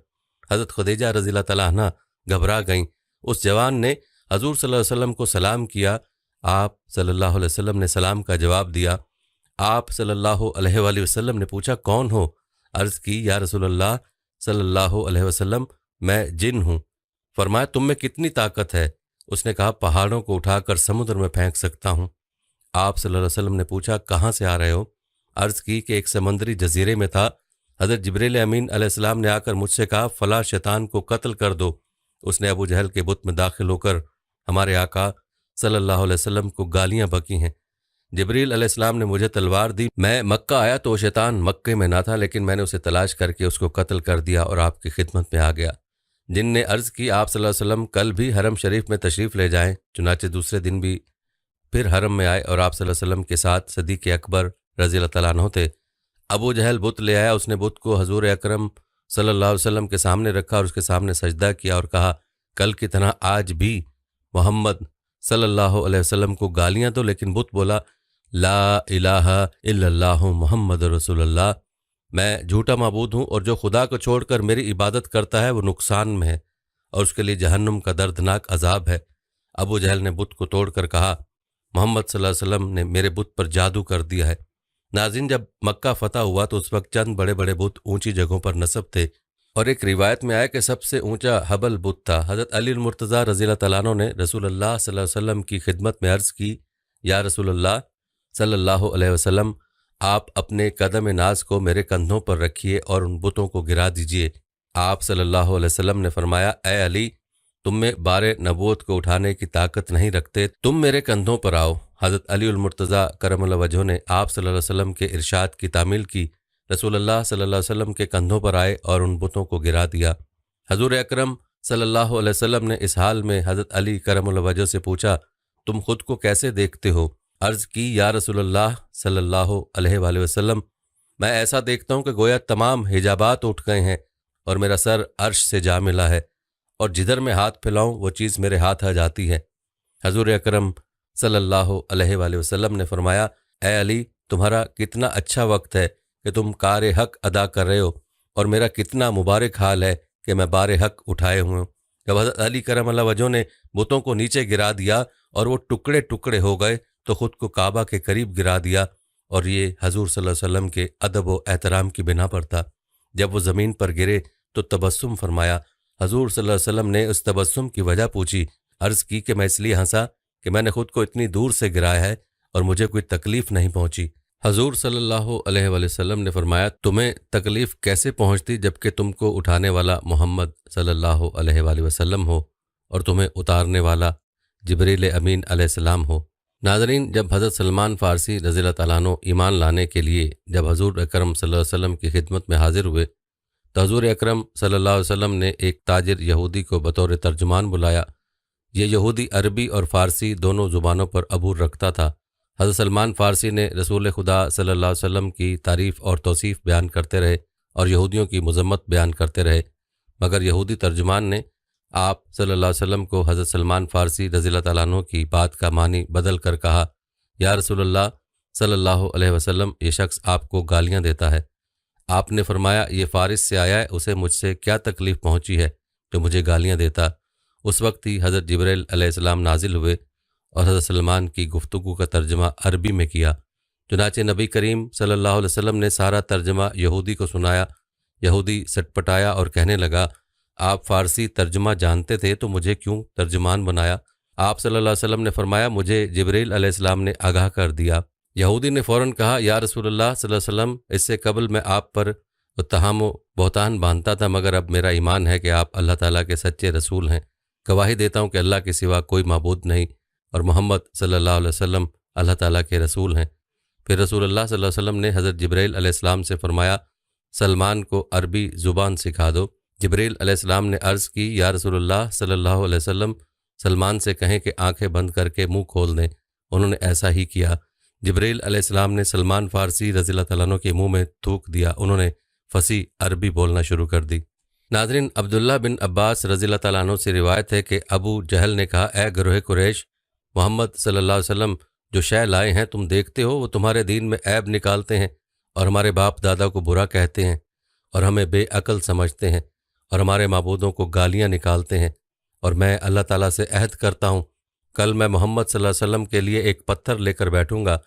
حضرت خدیجہ رضی اللہ تعالیٰ عنہ گھبرا گئیں۔ اس جوان نے حضور صلی اللہ علیہ وسلم کو سلام کیا، آپ صلی اللہ علیہ وسلم نے سلام کا جواب دیا۔ آپ صلی اللہ علیہ وآلہ وسلم نے پوچھا، کون ہو؟ عرض کی، یا رسول اللہ صلی اللہ علیہ وسلم، میں جن ہوں۔ فرمایا، تم میں کتنی طاقت ہے؟ اس نے کہا، پہاڑوں کو اٹھا کر سمندر میں پھینک سکتا ہوں۔ آپ صلی اللہ علیہ وسلم نے پوچھا، کہاں سے آ رہے ہو؟ عرض کی کہ ایک سمندری جزیرے میں تھا، حضرت جبرائیل امین علیہ السلام نے آ کر مجھ سے کہا، فلاں شیطان کو قتل کر دو۔ اس نے ابو جہل کے بت میں داخل ہو کر ہمارے آقا صلی اللہ علیہ وسلم کو گالیاں بکی ہیں۔ جبرائیل علیہ السلام نے مجھے تلوار دی، میں مکہ آیا تو وہ شیطان مکے میں نہ تھا، لیکن میں نے اسے تلاش کر کے اس کو قتل کر دیا اور آپ کی خدمت میں آ گیا۔ جن نے عرض کی، آپ صلی اللہ علیہ وسلم کل بھی حرم شریف میں تشریف لے جائیں۔ چنانچہ دوسرے دن بھی پھر حرم میں آئے اور آپ صلی اللہ علیہ وسلم کے ساتھ صدیق اکبر رضی اللہ تعالیٰ عنہ تھے۔ ابو جہل بت لے آیا، اس نے بت کو حضور اکرم صلی اللہ علیہ وسلم کے سامنے رکھا اور اس کے سامنے سجدہ کیا اور کہا کل کی طرح آج بھی محمد صلی اللہ علیہ وسلم کو گالیاں دو، لیکن بت بولا لا الہ الا اللہ محمد رسول اللہ، میں جھوٹا معبود ہوں اور جو خدا کو چھوڑ کر میری عبادت کرتا ہے وہ نقصان میں ہے اور اس کے لیے جہنم کا دردناک عذاب ہے۔ ابو جہل نے بت کو توڑ کر کہا محمد صلی اللہ علیہ وسلم نے میرے بت پر جادو کر دیا ہے۔ ناظرین، جب مکہ فتح ہوا تو اس وقت چند بڑے بڑے بت اونچی جگہوں پر نصب تھے اور ایک روایت میں آیا کہ سب سے اونچا حبل بت تھا۔ حضرت علی المرتضیٰ رضی اللہ تعالیٰ عنہ نے رسول اللہ صلی اللہ علیہ وسلم کی خدمت میں عرض کی یا رسول اللہ صلی اللہ علیہ وسلم، آپ اپنے قدم ناز کو میرے کندھوں پر رکھیے اور ان بتوں کو گرا دیجیے۔ آپ صلی اللہ علیہ وسلم نے فرمایا اے علی، تم میں بار نبوت کو اٹھانے کی طاقت نہیں رکھتے، تم میرے کندھوں پر آؤ۔ حضرت علی المرتضیٰ کرم اللہ وجہہ نے آپ صلی اللہ علیہ وسلم کے ارشاد کی تعمیل کی، رسول اللہ صلی اللہ علیہ وسلم کے کندھوں پر آئے اور ان بتوں کو گرا دیا۔ حضور اکرم صلی اللہ علیہ وسلم نے اس حال میں حضرت علی کرم اللہ وجہہ سے پوچھا تم خود کو کیسے دیکھتے ہو؟ عرض کی یا رسول اللہ صلی اللہ علیہ وآلہ وسلم، میں ایسا دیکھتا ہوں کہ گویا تمام حجابات اٹھ گئے ہیں اور میرا سر عرش سے جا ملا ہے اور جدھر میں ہاتھ پھیلاؤں وہ چیز میرے ہاتھ آ جاتی ہے۔ حضور اکرم صلی اللہ علیہ وآلہ وسلم نے فرمایا اے علی، تمہارا کتنا اچھا وقت ہے کہ تم کار حق ادا کر رہے ہو اور میرا کتنا مبارک حال ہے کہ میں بار حق اٹھائے ہوئے ہوں۔ جب حضرت علی کرم اللہ وجہہ نے بتوں کو نیچے گرا دیا اور وہ ٹکڑے ٹکڑے ہو گئے تو خود کو کعبہ کے قریب گرا دیا، اور یہ حضور صلی اللہ علیہ وسلم کے ادب و احترام کی بنا پر تھا۔ جب وہ زمین پر گرے تو تبسم فرمایا۔ حضور صلی اللہ علیہ وسلم نے اس تبسم کی وجہ پوچھی، عرض کی کہ میں اس لیے ہنسا کہ میں نے خود کو اتنی دور سے گرایا ہے اور مجھے کوئی تکلیف نہیں پہنچی۔ حضور صلی اللہ علیہ وآلہ وسلم نے فرمایا تمہیں تکلیف کیسے پہنچتی جبکہ تم کو اٹھانے والا محمد صلی اللہ علیہ وآلہ وسلم ہو اور تمہیں اتارنے والا جبریل امین علیہ السلام ہو۔ ناظرین، جب حضرت سلمان فارسی رضی اللہ تعالیٰ عنہ ایمان لانے کے لیے جب حضور اکرم صلی اللہ علیہ وسلم کی خدمت میں حاضر ہوئے تو حضور اکرم صلی اللہ علیہ وسلم نے ایک تاجر یہودی کو بطور ترجمان بلایا۔ یہ یہودی عربی اور فارسی دونوں زبانوں پر عبور رکھتا تھا۔ حضرت سلمان فارسی نے رسول خدا صلی اللہ علیہ وسلم کی تعریف اور توصیف بیان کرتے رہے اور یہودیوں کی مذمت بیان کرتے رہے، مگر یہودی ترجمان نے آپ صلی اللہ علیہ وسلم کو حضرت سلمان فارسی رضی اللہ تعالیٰ عنہ کی بات کا معنی بدل کر کہا یا رسول اللہ صلی اللہ علیہ وسلم، یہ شخص آپ کو گالیاں دیتا ہے۔ آپ نے فرمایا یہ فارس سے آیا ہے، اسے مجھ سے کیا تکلیف پہنچی ہے جو مجھے گالیاں دیتا۔ اس وقت ہی حضرت جبریل علیہ السلام نازل ہوئے اور حضرت سلمان کی گفتگو کا ترجمہ عربی میں کیا۔ چنانچہ نبی کریم صلی اللہ علیہ وسلم نے سارا ترجمہ یہودی کو سنایا۔ یہودی سٹپٹایا اور کہنے لگا آپ فارسی ترجمہ جانتے تھے تو مجھے کیوں ترجمان بنایا؟ آپ صلی اللہ علیہ وسلم نے فرمایا مجھے جبریل علیہ السلام نے آگاہ کر دیا۔ یہودی نے فوراً کہا یا رسول اللہ صلی اللہ علیہ وسلم، اس سے قبل میں آپ پر اتہام و بہتان باندھتا تھا، مگر اب میرا ایمان ہے کہ آپ اللہ تعالیٰ کے سچے رسول ہیں۔ گواہی دیتا ہوں کہ اللہ کے سوا کوئی معبود نہیں اور محمد صلی اللہ علیہ وسلم اللہ تعالیٰ کے رسول ہیں۔ پھر رسول اللہ صلی اللہ علیہ وسلم نے حضرت جبریل علیہ السلام سے فرمایا سلمان کو عربی زبان سکھا دو۔ جبریل علیہ السلام نے عرض کی یا رسول اللہ صلی اللہ علیہ وسلم، سلمان سے کہیں کہ آنکھیں بند کر کے منہ کھول دیں۔ انہوں نے ایسا ہی کیا۔ جبریل علیہ السلام نے سلمان فارسی رضی اللہ تعالیٰ عنہ کے منہ میں تھوک دیا، انہوں نے فصیح عربی بولنا شروع کر دی۔ ناظرین، عبداللہ بن عباس رضی اللہ تعالیٰ عنہ سے روایت ہے کہ ابو جہل نے کہا اے گروہ قریش، محمد صلی اللہ علیہ وسلم جو شے لائے ہیں تم دیکھتے ہو، وہ تمہارے دین میں عیب نکالتے ہیں اور ہمارے باپ دادا کو برا کہتے ہیں اور ہمیں بے عقل سمجھتے ہیں اور ہمارے معبودوں کو گالیاں نکالتے ہیں، اور میں اللہ تعالیٰ سے عہد کرتا ہوں کل میں محمد صلی اللہ علیہ وسلم کے لیے ایک پتھر لے کر بیٹھوں گا،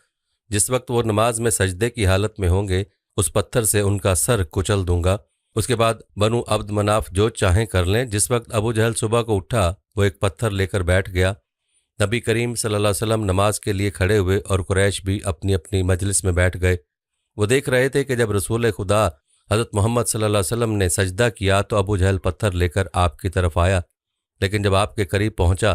جس وقت وہ نماز میں سجدے کی حالت میں ہوں گے اس پتھر سے ان کا سر کچل دوں گا۔ اس کے بعد بنو عبد مناف جو چاہیں کر لیں۔ جس وقت ابو جہل صبح کو اٹھا وہ ایک پتھر لے کر بیٹھ گیا۔ نبی کریم صلی اللہ علیہ وسلم نماز کے لیے کھڑے ہوئے اور قریش بھی اپنی اپنی مجلس میں بیٹھ گئے۔ وہ دیکھ رہے تھے کہ جب رسول خدا حضرت محمد صلی اللہ علیہ وسلم نے سجدہ کیا تو ابو جہل پتھر لے کر آپ کی طرف آیا، لیکن جب آپ کے قریب پہنچا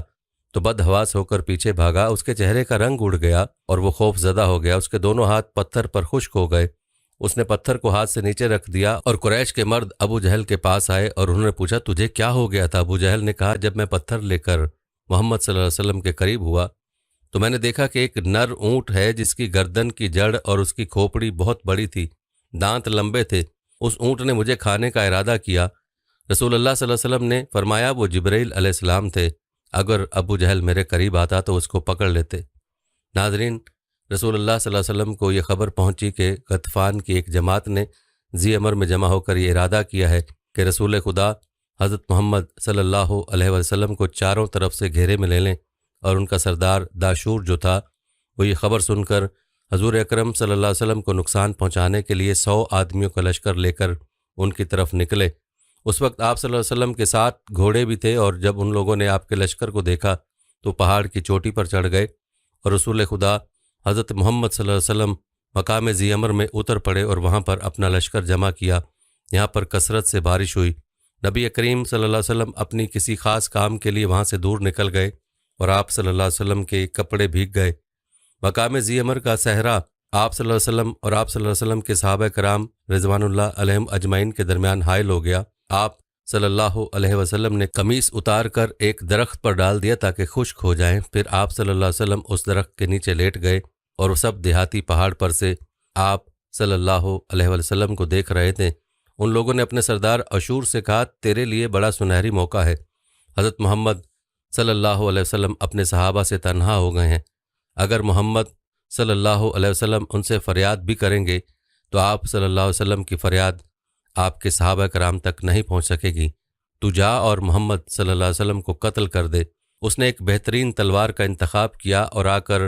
تو بدحواس ہو کر پیچھے بھاگا۔ اس کے چہرے کا رنگ اڑ گیا اور وہ خوف زدہ ہو گیا۔ اس کے دونوں ہاتھ پتھر پر خشک ہو گئے۔ اس نے پتھر کو ہاتھ سے نیچے رکھ دیا اور قریش کے مرد ابو جہل کے پاس آئے اور انہوں نے پوچھا تجھے کیا ہو گیا تھا؟ ابو جہل نے کہا جب میں پتھر لے کر محمد صلی اللہ علیہ وسلم کے قریب ہوا تو میں نے دیکھا کہ ایک نر اونٹ ہے جس کی گردن کی جڑ اور اس کی کھوپڑی بہت بڑی تھی، دانت لمبے تھے۔ اس اونٹ نے مجھے کھانے کا ارادہ کیا۔ رسول اللہ صلی اللہ علیہ وسلم نے فرمایا وہ جبرائیل علیہ السلام تھے، اگر ابو جہل میرے قریب آتا تو اس کو پکڑ لیتے۔ ناظرین، رسول اللہ صلی اللہ علیہ وسلم کو یہ خبر پہنچی کہ غطفان کی ایک جماعت نے ذی امر میں جمع ہو کر یہ ارادہ کیا ہے کہ رسول خدا حضرت محمد صلی اللہ علیہ وسلم کو چاروں طرف سے گھیرے میں لے لیں، اور ان کا سردار داشور جو تھا وہ یہ خبر سن کر حضور اکرم صلی اللہ علیہ وسلم کو نقصان پہنچانے کے لیے 100 آدمیوں کا لشکر لے کر ان کی طرف نکلے۔ اس وقت آپ صلی اللہ علیہ وسلم کے ساتھ گھوڑے بھی تھے، اور جب ان لوگوں نے آپ کے لشکر کو دیکھا تو پہاڑ کی چوٹی پر چڑھ گئے، اور رسول خدا حضرت محمد صلی اللہ علیہ وسلم مقام ذی امر میں اتر پڑے اور وہاں پر اپنا لشکر جمع کیا۔ یہاں پر کثرت سے بارش ہوئی۔ نبی کریم صلی اللہ علیہ وسلم اپنی کسی خاص کام کے لیے وہاں سے دور نکل گئے، اور آپ صلی اللہ علیہ وسلم کے کپڑے بھیگ گئے۔ مقام ذی امر کا صحرا آپ صلی اللہ علیہ وسلم اور آپ صلی اللہ علیہ وسلم کے صحابہ کرام رضوان اللہ علیہم اجمعین کے درمیان حائل ہو گیا۔ آپ صلی اللہ علیہ وسلم نے قمیص اتار کر ایک درخت پر ڈال دیا تاکہ خشک ہو جائیں، پھر آپ صلی اللہ علیہ وسلم اس درخت کے نیچے لیٹ گئے، اور سب دیہاتی پہاڑ پر سے آپ صلی اللہ علیہ وسلم کو دیکھ رہے تھے۔ ان لوگوں نے اپنے سردار اشور سے کہا تیرے لیے بڑا سنہری موقع ہے، حضرت محمد صلی اللہ علیہ وسلم اپنے صحابہ سے تنہا ہو گئے ہیں، اگر محمد صلی اللہ علیہ وسلم ان سے فریاد بھی کریں گے تو آپ صلی اللہ علیہ وسلم کی فریاد آپ کے صحابہ کرام تک نہیں پہنچ سکے گی، تو جا اور محمد صلی اللہ علیہ وسلم کو قتل کر دے۔ اس نے ایک بہترین تلوار کا انتخاب کیا اور آ کر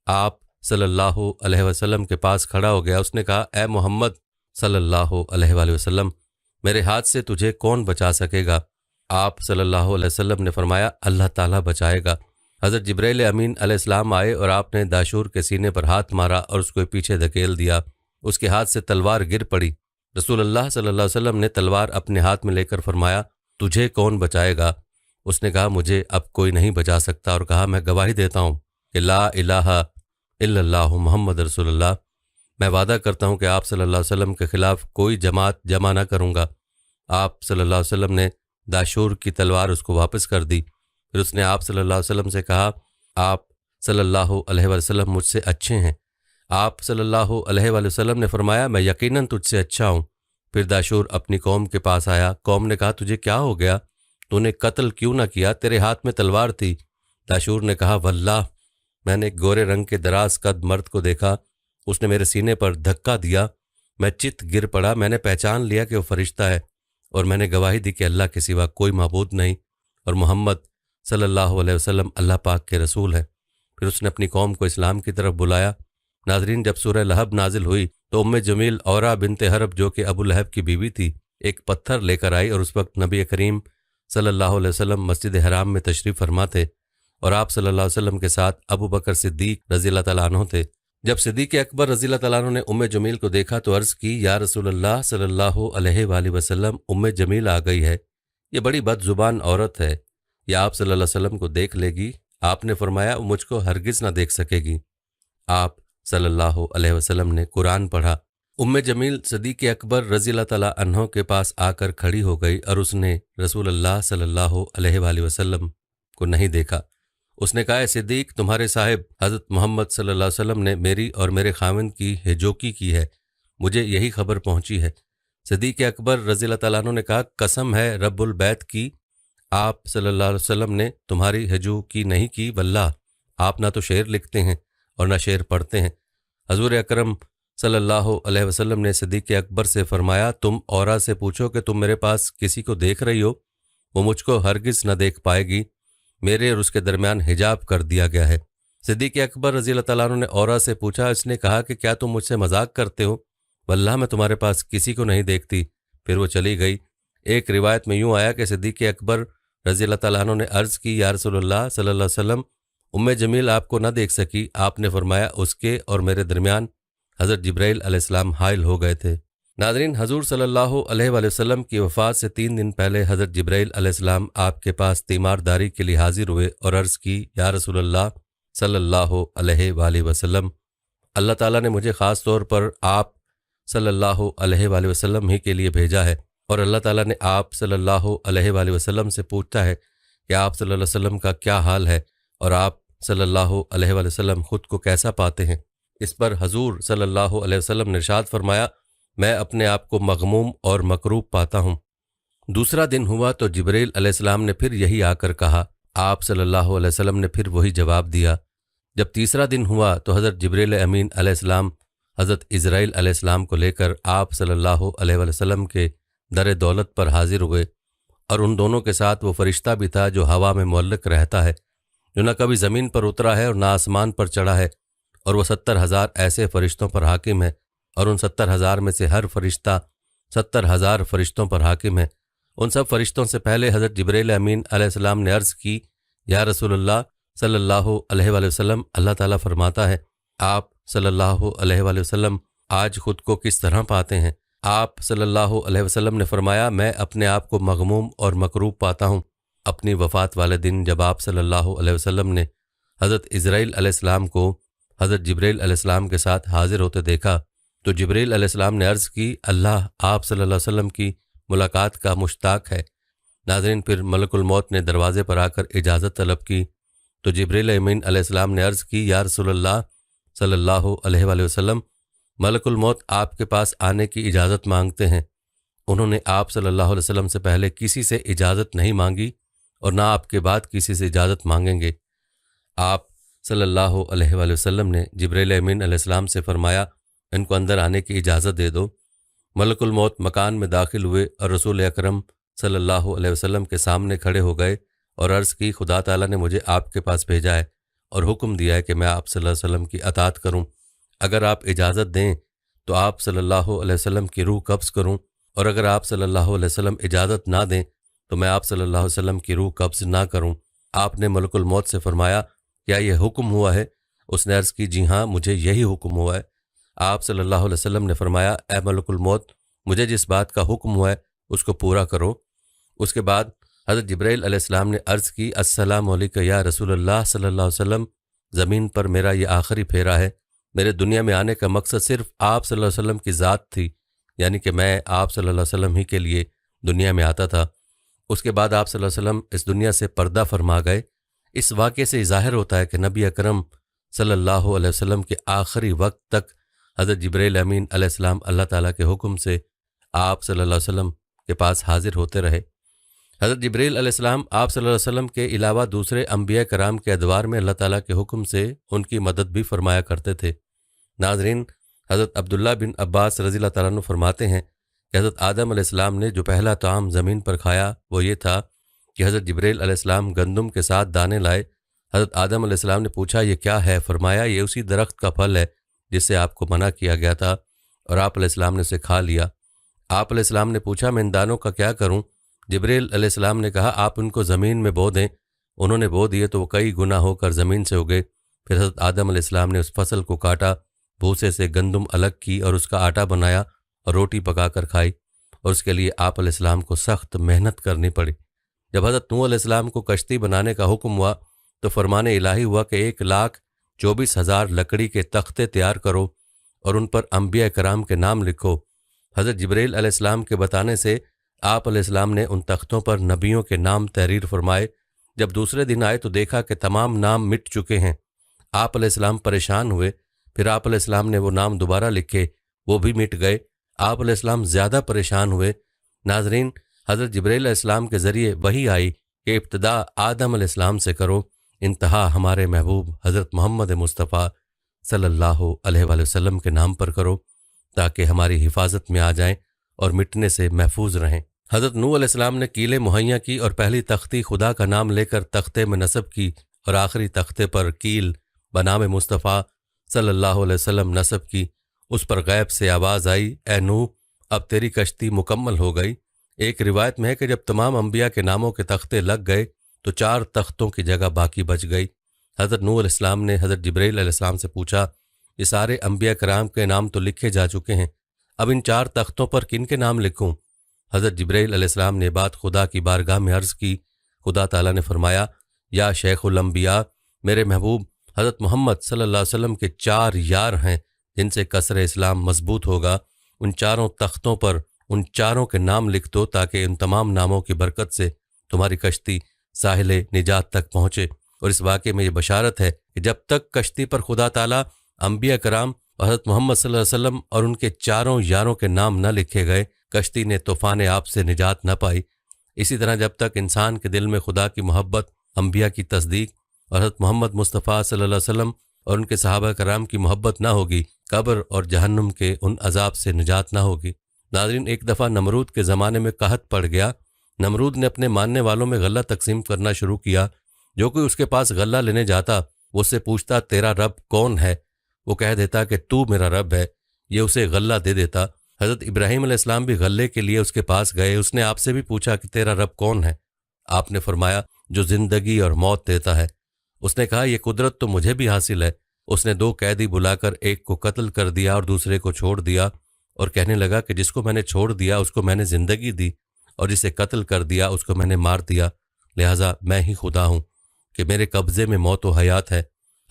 آپ صلی اللہ علیہ وسلم کے پاس کھڑا ہو گیا۔ اس نے کہا اے محمد صلی اللہ علیہ وآلہ وسلم، میرے ہاتھ سے تجھے کون بچا سکے گا؟ آپ صلی اللہ علیہ وسلم نے فرمایا اللہ تعالیٰ بچائے گا۔ حضرت جبرائیل امین علیہ السلام آئے اور آپ نے داشور کے سینے پر ہاتھ مارا اور اس کو پیچھے دھکیل دیا، اس کے ہاتھ سے تلوار گر پڑی۔ رسول اللہ صلی اللہ علیہ وسلم نے تلوار اپنے ہاتھ میں لے کر فرمایا تجھے کون بچائے گا؟ اس نے کہا مجھے اب کوئی نہیں بچا سکتا، اور کہا میں گواہی دیتا ہوں کہ لا الہ الا اللہ محمد رسول اللہ، میں وعدہ کرتا ہوں کہ آپ صلی اللہ علیہ وسلم کے خلاف کوئی جماعت جمع نہ کروں گا۔ آپ صلی اللہ علیہ وسلم نے داشور کی تلوار اس کو واپس کر دی۔ پھر اس نے آپ صلی اللہ علیہ وسلم سے کہا آپ صلی اللہ علیہ وسلم مجھ سے اچھے ہیں۔ آپ صلی اللہ علیہ وسلم نے فرمایا میں یقیناً تجھ سے اچھا ہوں۔ پھر داشور اپنی قوم کے پاس آیا۔ قوم نے کہا تجھے کیا ہو گیا؟ تو نے قتل کیوں نہ کیا؟ تیرے ہاتھ میں تلوار تھی۔ داشور نے کہا واللہ میں نے ایک گورے رنگ کے دراز قد مرد کو دیکھا، اس نے میرے سینے پر دھکا دیا، میں چت گر پڑا، میں نے پہچان لیا کہ وہ فرشتہ ہے، اور میں نے گواہی دی کہ اللہ کے سوا کوئی معبود نہیں اور محمد صلی اللہ علیہ وسلم اللہ پاک کے رسول ہے۔ پھر اس نے اپنی قوم کو اسلام کی طرف بلایا۔ ناظرین، جب سورہ لہب نازل ہوئی تو ام جمیل اورا بنت حرب جو کہ ابو لہب کی بیوی تھی ایک پتھر لے کر آئی، اور اس وقت نبی کریم صلی اللہ علیہ وسلم مسجد حرام میں تشریف فرما تھے، اور آپ صلی اللہ علیہ وسلم کے ساتھ ابو بکر صدیق رضی اللہ تعالیٰ عنہ تھے۔ جب صدیق اکبر رضی اللہ تعالیٰ عنہ نے ام جمیل کو دیکھا تو عرض کی یا رسول اللہ صلی اللہ علیہ وآلہ وسلم، ام جمیل آ گئی ہے، یہ بڑی بد زبان عورت ہے، یہ آپ صلی اللہ علیہ وسلم کو دیکھ لے گی۔ آپ نے فرمایا وہ مجھ کو ہرگز نہ دیکھ سکے گی۔ آپ صلی اللہ علیہ وسلم نے قرآن پڑھا۔ ام جمیل صدیق اکبر رضی اللہ تعالیٰ عنہ کے پاس آ کر کھڑی ہو گئی، اور اس نے رسول اللہ صلی اللہ علیہ وآلہ وسلم کو نہیں دیکھا۔ اس نے کہا اے صدیق، تمہارے صاحب حضرت محمد صلی اللہ علیہ وسلم نے میری اور میرے خاوند کی ہجوکی کی ہے، مجھے یہی خبر پہنچی ہے۔ صدیق اکبر رضی اللہ تعالیٰ عنہ نے کہا قسم ہے رب البیت کی، آپ صلی اللہ علیہ وسلم نے تمہاری ہجوکی نہیں کی، واللہ آپ نہ تو شعر لکھتے ہیں اور نہ شعر پڑھتے ہیں۔ حضور اکرم صلی اللہ علیہ وسلم نے صدیق اکبر سے فرمایا تم اورا سے پوچھو کہ تم میرے پاس کسی کو دیکھ رہی ہو، وہ مجھ کو ہرگز نہ دیکھ پائے گی، میرے اور اس کے درمیان حجاب کر دیا گیا ہے۔ صدیق اکبر رضی اللہ تعالیٰ عنہ نے اورا سے پوچھا، اس نے کہا کہ کیا تم مجھ سے مذاق کرتے ہو؟ واللہ میں تمہارے پاس کسی کو نہیں دیکھتی۔ پھر وہ چلی گئی۔ ایک روایت میں یوں آیا کہ صدیق اکبر رضی اللہ تعالیٰ عنہ نے عرض کی یا رسول اللہ صلی اللہ علیہ وسلم، ام جمیل آپ کو نہ دیکھ سکی۔ آپ نے فرمایا اس کے اور میرے درمیان حضرت جبرائیل علیہ السلام حائل ہو گئے تھے۔ ناظرین، حضور صلی اللہ علیہ وآلہ وسلم کی وفات سے 3 دن پہلے حضرت جبرائیل علیہ السلام آپ کے پاس تیمارداری کے لیے حاضر ہوئے اور عرض کی یا رسول اللہ صلی اللہ علیہ وآلہ وسلم، اللہ تعالیٰ نے مجھے خاص طور پر آپ صلی اللہ علیہ وآلہ وسلم ہی کے لیے بھیجا ہے، اور اللہ تعالیٰ نے آپ صلی اللہ علیہ وآلہ وسلم سے پوچھتا ہے کہ آپ صلی اللہ علیہ وسلم کا کیا حال ہے، اور آپ صلی اللہ علیہ وآلہ وسلم خود کو کیسا پاتے ہیں؟ اس پر حضور صلی اللہ علیہ وسلم نے ارشاد فرمایا، میں اپنے آپ کو مغموم اور مکروب پاتا ہوں۔ دوسرا دن ہوا تو جبریل علیہ السلام نے پھر یہی آ کر کہا، آپ صلی اللہ علیہ وسلم نے پھر وہی جواب دیا۔ جب تیسرا دن ہوا تو حضرت جبریل امین علیہ السلام حضرت اسرائیل علیہ السلام کو لے کر آپ صلی اللہ علیہ وآلہ وسلم کے در دولت پر حاضر ہوئے، اور ان دونوں کے ساتھ وہ فرشتہ بھی تھا جو ہوا میں معلق رہتا ہے، جو نہ کبھی زمین پر اترا ہے اور نہ آسمان پر چڑھا ہے، اور وہ 70,000 ایسے فرشتوں پر حاکم ہے، اور ان 70,000 میں سے ہر فرشتہ 70,000 فرشتوں پر حاکم ہے۔ ان سب فرشتوں سے پہلے حضرت جبریل امین علیہ السلام نے عرض کی، یا رسول اللہ صلی اللہ علیہ وآلہ وسلم، اللہ تعالیٰ فرماتا ہے، آپ صلی اللہ علیہ وآلہ وسلم آج خود کو کس طرح پاتے ہیں؟ آپ صلی اللہ علیہ وسلم نے فرمایا، میں اپنے آپ کو مغموم اور مکروب پاتا ہوں۔ اپنی وفات والے دن جب آپ صلی اللہ علیہ وسلم نے حضرت اسرائیل علیہ السلام کو حضرت جبریل علیہ السلام کے ساتھ حاضر ہوتے دیکھا تو جبریل علیہ السلام نے عرض کی، اللہ آپ صلی اللہ علیہ وسلم کی ملاقات کا مشتاق ہے۔ ناظرین، پھر ملک الموت نے دروازے پر آ کر اجازت طلب کی تو جبریل امین علیہ السلام نے عرض کی، یا رسول اللہ صلی اللہ علیہ وآلہ وسلم، ملک الموت آپ کے پاس آنے کی اجازت مانگتے ہیں۔ انہوں نے آپ صلی اللہ علیہ وسلم سے پہلے کسی سے اجازت نہیں مانگی اور نہ آپ کے بعد کسی سے اجازت مانگیں گے۔ آپ صلی اللہ علیہ وآلہ وسلم نے جبریل امین علیہ السلام سے فرمایا، ان کو اندر آنے کی اجازت دے دو۔ ملک الموت مکان میں داخل ہوئے اور رسول اکرم صلی اللہ علیہ وسلم کے سامنے کھڑے ہو گئے اور عرض کی، خدا تعالیٰ نے مجھے آپ کے پاس بھیجا ہے اور حکم دیا ہے کہ میں آپ صلی اللہ علیہ وسلم کی اطاعت کروں۔ اگر آپ اجازت دیں تو آپ صلی اللہ علیہ وسلم کی روح قبض کروں، اور اگر آپ صلی اللہ علیہ وسلم اجازت نہ دیں تو میں آپ صلی اللہ علیہ وسلم کی روح قبض نہ کروں۔ آپ نے ملک الموت سے فرمایا، کیا یہ حکم ہوا ہے؟ اس نے عرض کی، جی ہاں، مجھے یہی حکم ہوا ہے۔ آپ صلی اللہ علیہ وسلم نے فرمایا، اے ملک الموت، مجھے جس بات کا حکم ہوا ہے اس کو پورا کرو۔ اس کے بعد حضرت جبرائیل علیہ السلام نے عرض کی، السلام علیکم یا رسول اللہ صلی اللہ علیہ وسلم، زمین پر میرا یہ آخری پھیرا ہے۔ میرے دنیا میں آنے کا مقصد صرف آپ صلی اللہ علیہ وسلم کی ذات تھی، یعنی کہ میں آپ صلی اللہ علیہ وسلم ہی کے لیے دنیا میں آتا تھا۔ اس کے بعد آپ صلی اللہ علیہ وسلم اس دنیا سے پردہ فرما گئے۔ اس واقعے سے ظاہر ہوتا ہے کہ نبی اکرم صلی اللہ علیہ وسلم کے آخری وقت تک حضرت جبرائیل امین علیہ السلام اللہ تعالیٰ کے حکم سے آپ صلی اللہ علیہ وسلم کے پاس حاضر ہوتے رہے۔ حضرت جبرائیل علیہ السلام آپ صلی اللہ علیہ وسلم کے علاوہ دوسرے انبیاء کرام کے ادوار میں اللہ تعالیٰ کے حکم سے ان کی مدد بھی فرمایا کرتے تھے۔ ناظرین، حضرت عبداللہ بن عباس رضی اللہ تعالیٰ عنہ فرماتے ہیں کہ حضرت آدم علیہ السلام نے جو پہلا طعام زمین پر کھایا وہ یہ تھا کہ حضرت جبرائیل علیہ السلام گندم کے ساتھ دانے لائے۔ حضرت آدم علیہ السلام نے پوچھا، یہ کیا ہے؟ فرمایا، یہ اسی درخت کا پھل ہے جس سے آپ کو منع کیا گیا تھا، اور آپ علیہ السلام نے اسے کھا لیا۔ آپ علیہ السلام نے پوچھا، میں ان دانوں کا کیا کروں؟ جبرائیل علیہ السلام نے کہا، آپ ان کو زمین میں بو دیں۔ انہوں نے بو دیے تو وہ کئی گنا ہو کر زمین سے اگے۔ پھر حضرت آدم علیہ السلام نے اس فصل کو کاٹا، بھوسے سے گندم الگ کی اور اس کا آٹا بنایا اور روٹی پکا کر کھائی، اور اس کے لیے آپ علیہ السلام کو سخت محنت کرنی پڑی۔ جب حضرت نوح علیہ السلام کو کشتی بنانے کا حکم ہوا تو فرمان الہی ہوا کہ 1,24,000 لکڑی کے تختے تیار کرو اور ان پر انبیاء کرام کے نام لکھو۔ حضرت جبرائیل علیہ السلام کے بتانے سے آپ علیہ السلام نے ان تختوں پر نبیوں کے نام تحریر فرمائے۔ جب دوسرے دن آئے تو دیکھا کہ تمام نام مٹ چکے ہیں۔ آپ علیہ السلام پریشان ہوئے، پھر آپ علیہ السلام نے وہ نام دوبارہ لکھے، وہ بھی مٹ گئے۔ آپ علیہ السلام زیادہ پریشان ہوئے۔ ناظرین، حضرت جبرائیل علیہ السلام کے ذریعے وحی آئی کہ ابتدا آدم علیہ السلام سے کرو، انتہا ہمارے محبوب حضرت محمد مصطفیٰ صلی اللہ علیہ وآلہ وسلم کے نام پر کرو تاکہ ہماری حفاظت میں آ جائیں اور مٹنے سے محفوظ رہیں۔ حضرت نوح علیہ السلام نے کیلیں مہیا کی اور پہلی تختی خدا کا نام لے کر تختے میں نصب کی، اور آخری تختے پر کیل بنام مصطفیٰ صلی اللہ علیہ وسلم نصب کی۔ اس پر غیب سے آواز آئی، اے نوح، اب تیری کشتی مکمل ہو گئی۔ ایک روایت میں ہے کہ جب تمام انبیاء کے ناموں کے تختے لگ گئے تو 4 تختوں کی جگہ باقی بچ گئی۔ حضرت نوح علیہ السلام نے حضرت جبرائیل علیہ السلام سے پوچھا، یہ سارے انبیاء کرام کے نام تو لکھے جا چکے ہیں، اب ان 4 تختوں پر کن کے نام لکھوں؟ حضرت جبرائیل علیہ السلام نے بات خدا کی بارگاہ میں عرض کی۔ خدا تعالیٰ نے فرمایا، یا شیخ الانبیاء، میرے محبوب حضرت محمد صلی اللہ علیہ وسلم کے 4 یار ہیں جن سے قصر اسلام مضبوط ہوگا، ان 4 تختوں پر ان 4 کے نام لکھ دو تاکہ ان تمام ناموں کی برکت سے تمہاری کشتی ساحل نجات تک پہنچے۔ اور اس واقعے میں یہ بشارت ہے کہ جب تک کشتی پر خدا تعالیٰ انبیاء کرام اور حضرت محمد صلی اللہ علیہ وسلم اور ان کے چاروں یاروں کے نام نہ لکھے گئے، کشتی نے طوفان آپ سے نجات نہ پائی۔ اسی طرح جب تک انسان کے دل میں خدا کی محبت، انبیاء کی تصدیق اور حضرت محمد مصطفیٰ صلی اللہ علیہ وسلم اور ان کے صحابہ کرام کی محبت نہ ہوگی، قبر اور جہنم کے ان عذاب سے نجات نہ ہوگی۔ ناظرین، ایک دفعہ نمرود کے زمانے میں قحط پڑ گیا۔ نمرود نے اپنے ماننے والوں میں غلہ تقسیم کرنا شروع کیا۔ جو کوئی اس کے پاس غلہ لینے جاتا وہ اس سے پوچھتا تیرا رب کون ہے؟ وہ کہہ دیتا کہ تو میرا رب ہے، یہ اسے غلہ دے دیتا۔ حضرت ابراہیم علیہ السلام بھی غلے کے لیے اس کے پاس گئے۔ اس نے آپ سے بھی پوچھا کہ تیرا رب کون ہے؟ آپ نے فرمایا جو زندگی اور موت دیتا ہے۔ اس نے کہا یہ قدرت تو مجھے بھی حاصل ہے۔ اس نے 2 قیدی بلا کر ایک کو قتل کر دیا اور دوسرے کو چھوڑ دیا، اور کہنے لگا کہ جس کو میں نے چھوڑ دیا اس کو میں نے زندگی دی، اور جسے قتل کر دیا اس کو میں نے مار دیا، لہٰذا میں ہی خدا ہوں کہ میرے قبضے میں موت و حیات ہے۔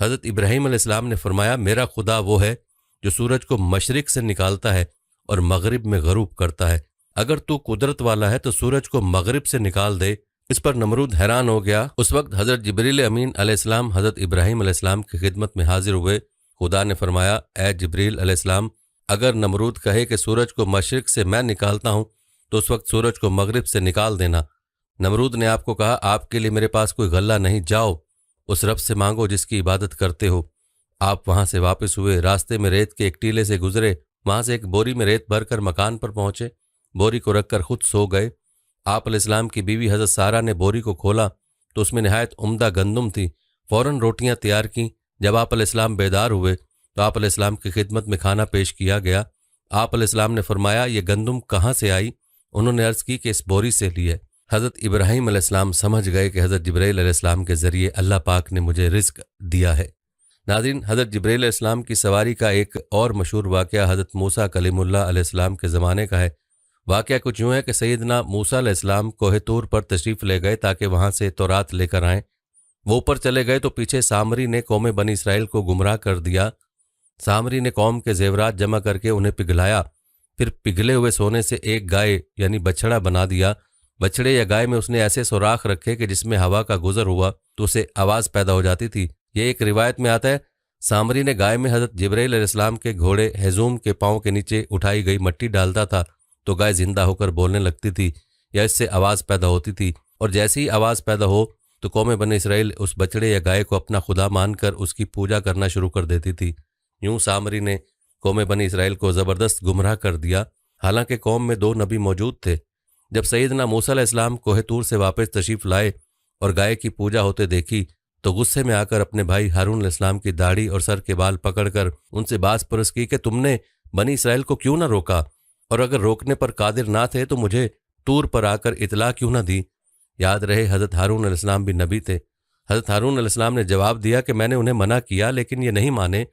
حضرت ابراہیم علیہ السلام نے فرمایا میرا خدا وہ ہے جو سورج کو مشرق سے نکالتا ہے اور مغرب میں غروب کرتا ہے۔ اگر تو قدرت والا ہے تو سورج کو مغرب سے نکال دے۔ اس پر نمرود حیران ہو گیا۔ اس وقت حضرت جبریل امین علیہ السلام حضرت ابراہیم علیہ السلام کی خدمت میں حاضر ہوئے۔ خدا نے فرمایا اے جبریل علیہ السلام، اگر نمرود کہے کہ سورج کو مشرق سے میں نکالتا ہوں تو اس وقت سورج کو مغرب سے نکال دینا۔ نمرود نے آپ کو کہا آپ کے لیے میرے پاس کوئی غلہ نہیں، جاؤ اس رب سے مانگو جس کی عبادت کرتے ہو۔ آپ وہاں سے واپس ہوئے، راستے میں ریت کے ایک ٹیلے سے گزرے، وہاں سے ایک بوری میں ریت بھر کر مکان پر پہنچے، بوری کو رکھ کر خود سو گئے۔ آپ علیہ السلام کی بیوی حضرت سارہ نے بوری کو کھولا تو اس میں نہایت عمدہ گندم تھی۔ فوراً روٹیاں تیار کیں۔ جب آپ علیہ السلام بیدار ہوئے تو آپ علیہ السلام کی خدمت میں کھانا پیش کیا گیا۔ آپ علیہ السلام نے فرمایا یہ گندم کہاں سے آئی؟ انہوں نے عرض کی کہ اس بوری سے لی ہے۔ حضرت ابراہیم علیہ السلام سمجھ گئے کہ حضرت جبرائیل علیہ السلام کے ذریعے اللہ پاک نے مجھے رزق دیا ہے۔ ناظرین، حضرت جبرائیل علیہ السلام کی سواری کا ایک اور مشہور واقعہ حضرت موسیٰ کلیم اللہ علیہ السلام کے زمانے کا ہے۔ واقعہ کچھ یوں ہے کہ سیدنا موسیٰ علیہ السلام کوہ طور پر تشریف لے گئے تاکہ وہاں سے تورات لے کر آئیں۔ وہ اوپر چلے گئے تو پیچھے سامری نے قوم بنی اسرائیل کو گمراہ کر دیا۔ سامری نے قوم کے زیورات جمع کر کے انہیں پگھلایا، پھر پگھلے ہوئے سونے سے ایک گائے یعنی بچڑا بنا دیا۔ بچڑے یا گائے میں اس نے ایسے سوراخ رکھے کہ جس میں ہوا کا گزر ہوا تو اسے آواز پیدا ہو جاتی تھی۔ یہ ایک روایت میں آتا ہے سامری نے گائے میں حضرت جبرائیل علیہ السلام کے گھوڑے ہیزوم کے پاؤں کے نیچے اٹھائی گئی مٹی ڈالتا تھا تو گائے زندہ ہو کر بولنے لگتی تھی یا اس سے آواز پیدا ہوتی تھی، اور جیسے ہی آواز پیدا ہو تو قوم بنی اسرائیل اس بچڑے یا گائے کو اپنا خدا مان کر اس کی پوجا کرنا شروع کر دیتی تھی۔ یوں سامری نے قوم بنی اسرائیل کو زبردست گمراہ کر دیا۔ حالانکہ قوم میں 2 نبی موجود تھے۔ جب سیدنا موسیٰ علیہ السلام کوہ طور سے واپس تشریف لائے اور گائے کی پوجا ہوتے دیکھی تو غصے میں آ کر اپنے بھائی ہارون علیہ السلام کی داڑھی اور سر کے بال پکڑ کر ان سے باز پرس کی کہ تم نے بنی اسرائیل کو کیوں نہ روکا، اور اگر روکنے پر قادر نہ تھے تو مجھے طور پر آ کر اطلاع کیوں نہ دی۔ یاد رہے حضرت ہارون علیہ السلام بھی نبی تھے۔ حضرت ہارون علیہ السلام نے جواب دیا کہ میں نے انہیں منع کیا لیکن یہ نہیں مانے،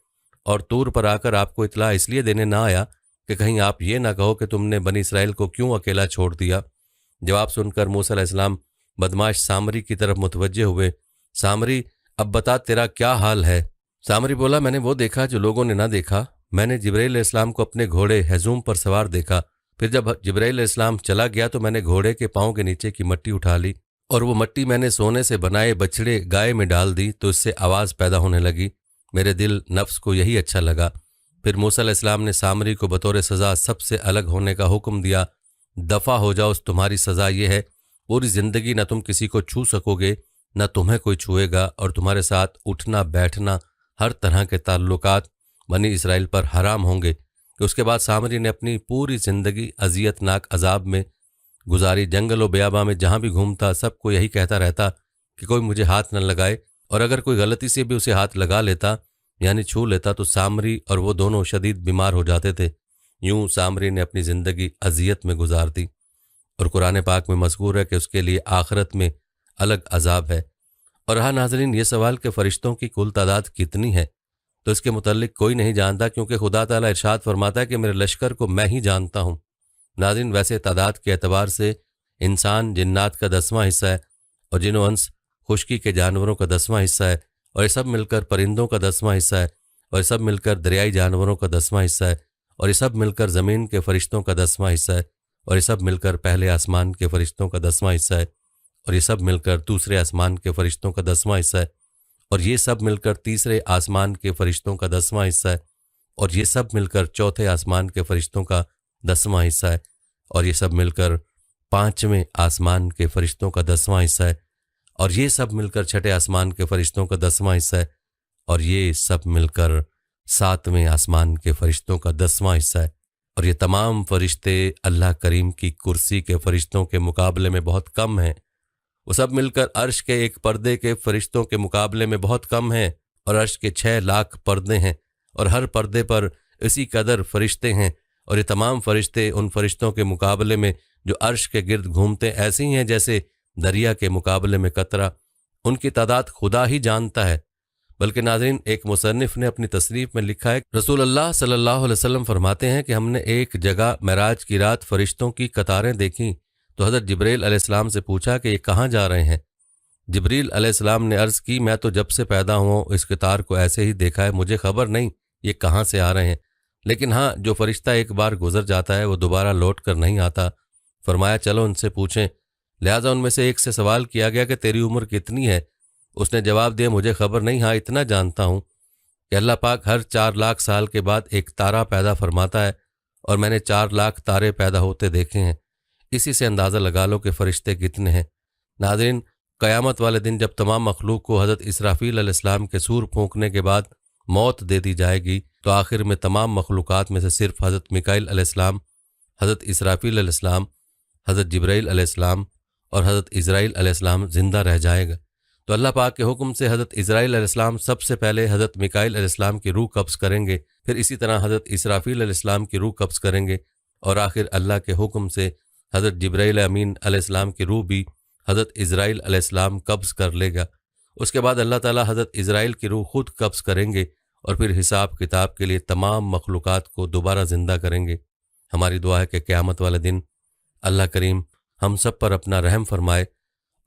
اور طور پر آ کر آپ کو اطلاع اس لیے دینے نہ آیا کہ کہیں آپ یہ نہ کہو کہ تم نے بنی اسرائیل کو کیوں اکیلا چھوڑ دیا۔ جواب سن کر موسیٰ علیہ السلام بدماش سامری کی طرف متوجہ ہوئے۔ سامری، اب بتا تیرا کیا حال ہے؟ سامری بولا میں نے وہ دیکھا جو لوگوں نے نہ دیکھا۔ میں نے جبرائیل علیہ السلام کو اپنے گھوڑے ہیزوم پر سوار دیکھا۔ پھر جب جبرائیل علیہ السلام چلا گیا تو میں نے گھوڑے کے پاؤں کے نیچے کی مٹی اٹھا لی اور وہ مٹی میں نے سونے سے بنائے بچڑے گائے میں ڈال دی تو اس سے آواز پیدا ہونے لگی۔ میرے دل نفس کو یہی اچھا لگا۔ پھر موسیٰ علیہ السلام نے سامری کو بطور سزا سب سے الگ ہونے کا حکم دیا۔ دفع ہو جاؤ، تمہاری سزا یہ ہے پوری زندگی نہ تم کسی کو چھو سکو گے نہ تمہیں کوئی چھوئے گا، اور تمہارے ساتھ اٹھنا بیٹھنا ہر طرح کے تعلقات بنی اسرائیل پر حرام ہوں گے۔ کہ اس کے بعد سامری نے اپنی پوری زندگی اذیت ناک عذاب میں گزاری۔ جنگل و بیاباں میں جہاں بھی گھومتا سب کو یہی کہتا رہتا کہ کوئی مجھے ہاتھ نہ لگائے، اور اگر کوئی غلطی سے بھی اسے ہاتھ لگا لیتا یعنی چھو لیتا تو سامری اور وہ دونوں شدید بیمار ہو جاتے تھے۔ یوں سامری نے اپنی زندگی اذیت میں گزار دی، اور قرآن پاک میں مذکور ہے کہ اس کے لیے آخرت میں الگ عذاب ہے۔ اور رہا ناظرین یہ سوال کہ فرشتوں کی کل تعداد کتنی ہے، تو اس کے متعلق کوئی نہیں جانتا، کیونکہ خدا تعالیٰ ارشاد فرماتا ہے کہ میرے لشکر کو میں ہی جانتا ہوں۔ ناظرین ویسے تعداد کے اعتبار سے انسان جنات کا 10واں حصہ ہے، اور جن و انس خشکی کے جانوروں کا 10واں حصہ ہے، اور یہ سب مل کر پرندوں کا 10واں حصہ ہے، اور یہ سب مل کر دریائی جانوروں کا 10واں حصہ ہے، اور یہ سب مل کر زمین کے فرشتوں کا 10واں حصہ ہے، اور یہ سب مل کر پہلے آسمان کے فرشتوں کا 10واں حصہ ہے، اور یہ سب مل کر دوسرے آسمان کے فرشتوں کا 10واں حصہ ہے، اور یہ سب مل کر تیسرے آسمان کے فرشتوں کا 10واں حصہ ہے، اور یہ سب مل کر چوتھے آسمان کے فرشتوں کا 10واں حصہ ہے، اور یہ سب مل کر پانچویں آسمان کے فرشتوں کا 10واں حصہ ہے، اور یہ سب مل کر چھٹے آسمان کے فرشتوں کا 10واں حصہ ہے، اور یہ سب مل کر ساتویں آسمان کے فرشتوں کا 10واں حصہ ہے۔ اور یہ تمام فرشتے اللہ کریم کی کرسی کے فرشتوں کے مقابلے میں بہت کم ہیں، وہ سب مل کر عرش کے ایک پردے کے فرشتوں کے مقابلے میں بہت کم ہیں، اور عرش کے 6 لاکھ پردے ہیں، اور ہر پردے پر اسی قدر فرشتے ہیں، اور یہ تمام فرشتے ان فرشتوں کے مقابلے میں جو عرش کے گرد گھومتے ایسے ہی ہیں جیسے دریا کے مقابلے میں قطرہ، ان کی تعداد خدا ہی جانتا ہے۔ بلکہ ناظرین، ایک مصنف نے اپنی تصنیف میں لکھا ہے، رسول اللہ صلی اللہ علیہ وسلم فرماتے ہیں کہ ہم نے ایک جگہ معراج کی رات فرشتوں کی قطاریں دیکھیں تو حضرت جبریل علیہ السلام سے پوچھا کہ یہ کہاں جا رہے ہیں؟ جبریل علیہ السلام نے عرض کی، میں تو جب سے پیدا ہوں اس قطار کو ایسے ہی دیکھا ہے، مجھے خبر نہیں یہ کہاں سے آ رہے ہیں، لیکن ہاں جو فرشتہ ایک بار گزر جاتا ہے وہ دوبارہ لوٹ کر نہیں آتا۔ فرمایا چلو ان سے پوچھیں۔ لہٰذا ان میں سے ایک سے سوال کیا گیا کہ تیری عمر کتنی ہے؟ اس نے جواب دیا، مجھے خبر نہیں، ہاں اتنا جانتا ہوں کہ اللہ پاک ہر 4 لاکھ سال کے بعد ایک تارہ پیدا فرماتا ہے، اور میں نے 4 لاکھ تارے پیدا ہوتے دیکھے ہیں، اسی سے اندازہ لگا لو کہ فرشتے کتنے ہیں۔ ناظرین، قیامت والے دن جب تمام مخلوق کو حضرت اسرافیل علیہ السلام کے سور پھونکنے کے بعد موت دے دی جائے گی تو آخر میں تمام مخلوقات میں سے صرف حضرت میکائیل علیہ السلام، حضرت اسرافیل علیہ السلام، حضرت جبرائیل علیہ السلام اور حضرت اسرائیل علیہ السلام زندہ رہ جائے گا۔ تو اللہ پاک کے حکم سے حضرت اسرائیل علیہ السلام سب سے پہلے حضرت میکائیل علیہ السلام کی روح قبض کریں گے، پھر اسی طرح حضرت اسرافیل علیہ السلام کی روح قبض کریں گے، اور آخر اللہ کے حکم سے حضرت جبرائیل امین علیہ السلام کی روح بھی حضرت اسرائیل علیہ السلام قبض کر لے گا۔ اس کے بعد اللہ تعالیٰ حضرت اسرائیل کی روح خود قبض کریں گے، اور پھر حساب کتاب کے لیے تمام مخلوقات کو دوبارہ زندہ کریں گے۔ ہماری دعا ہے کہ قیامت والے دن اللہ کریم ہم سب پر اپنا رحم فرمائے،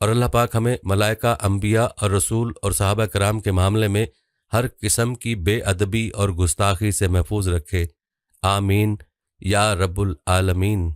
اور اللہ پاک ہمیں ملائکہ، انبیاء اور رسول اور صحابہ کرام کے معاملے میں ہر قسم کی بے ادبی اور گستاخی سے محفوظ رکھے۔ آمین یا رب العالمین۔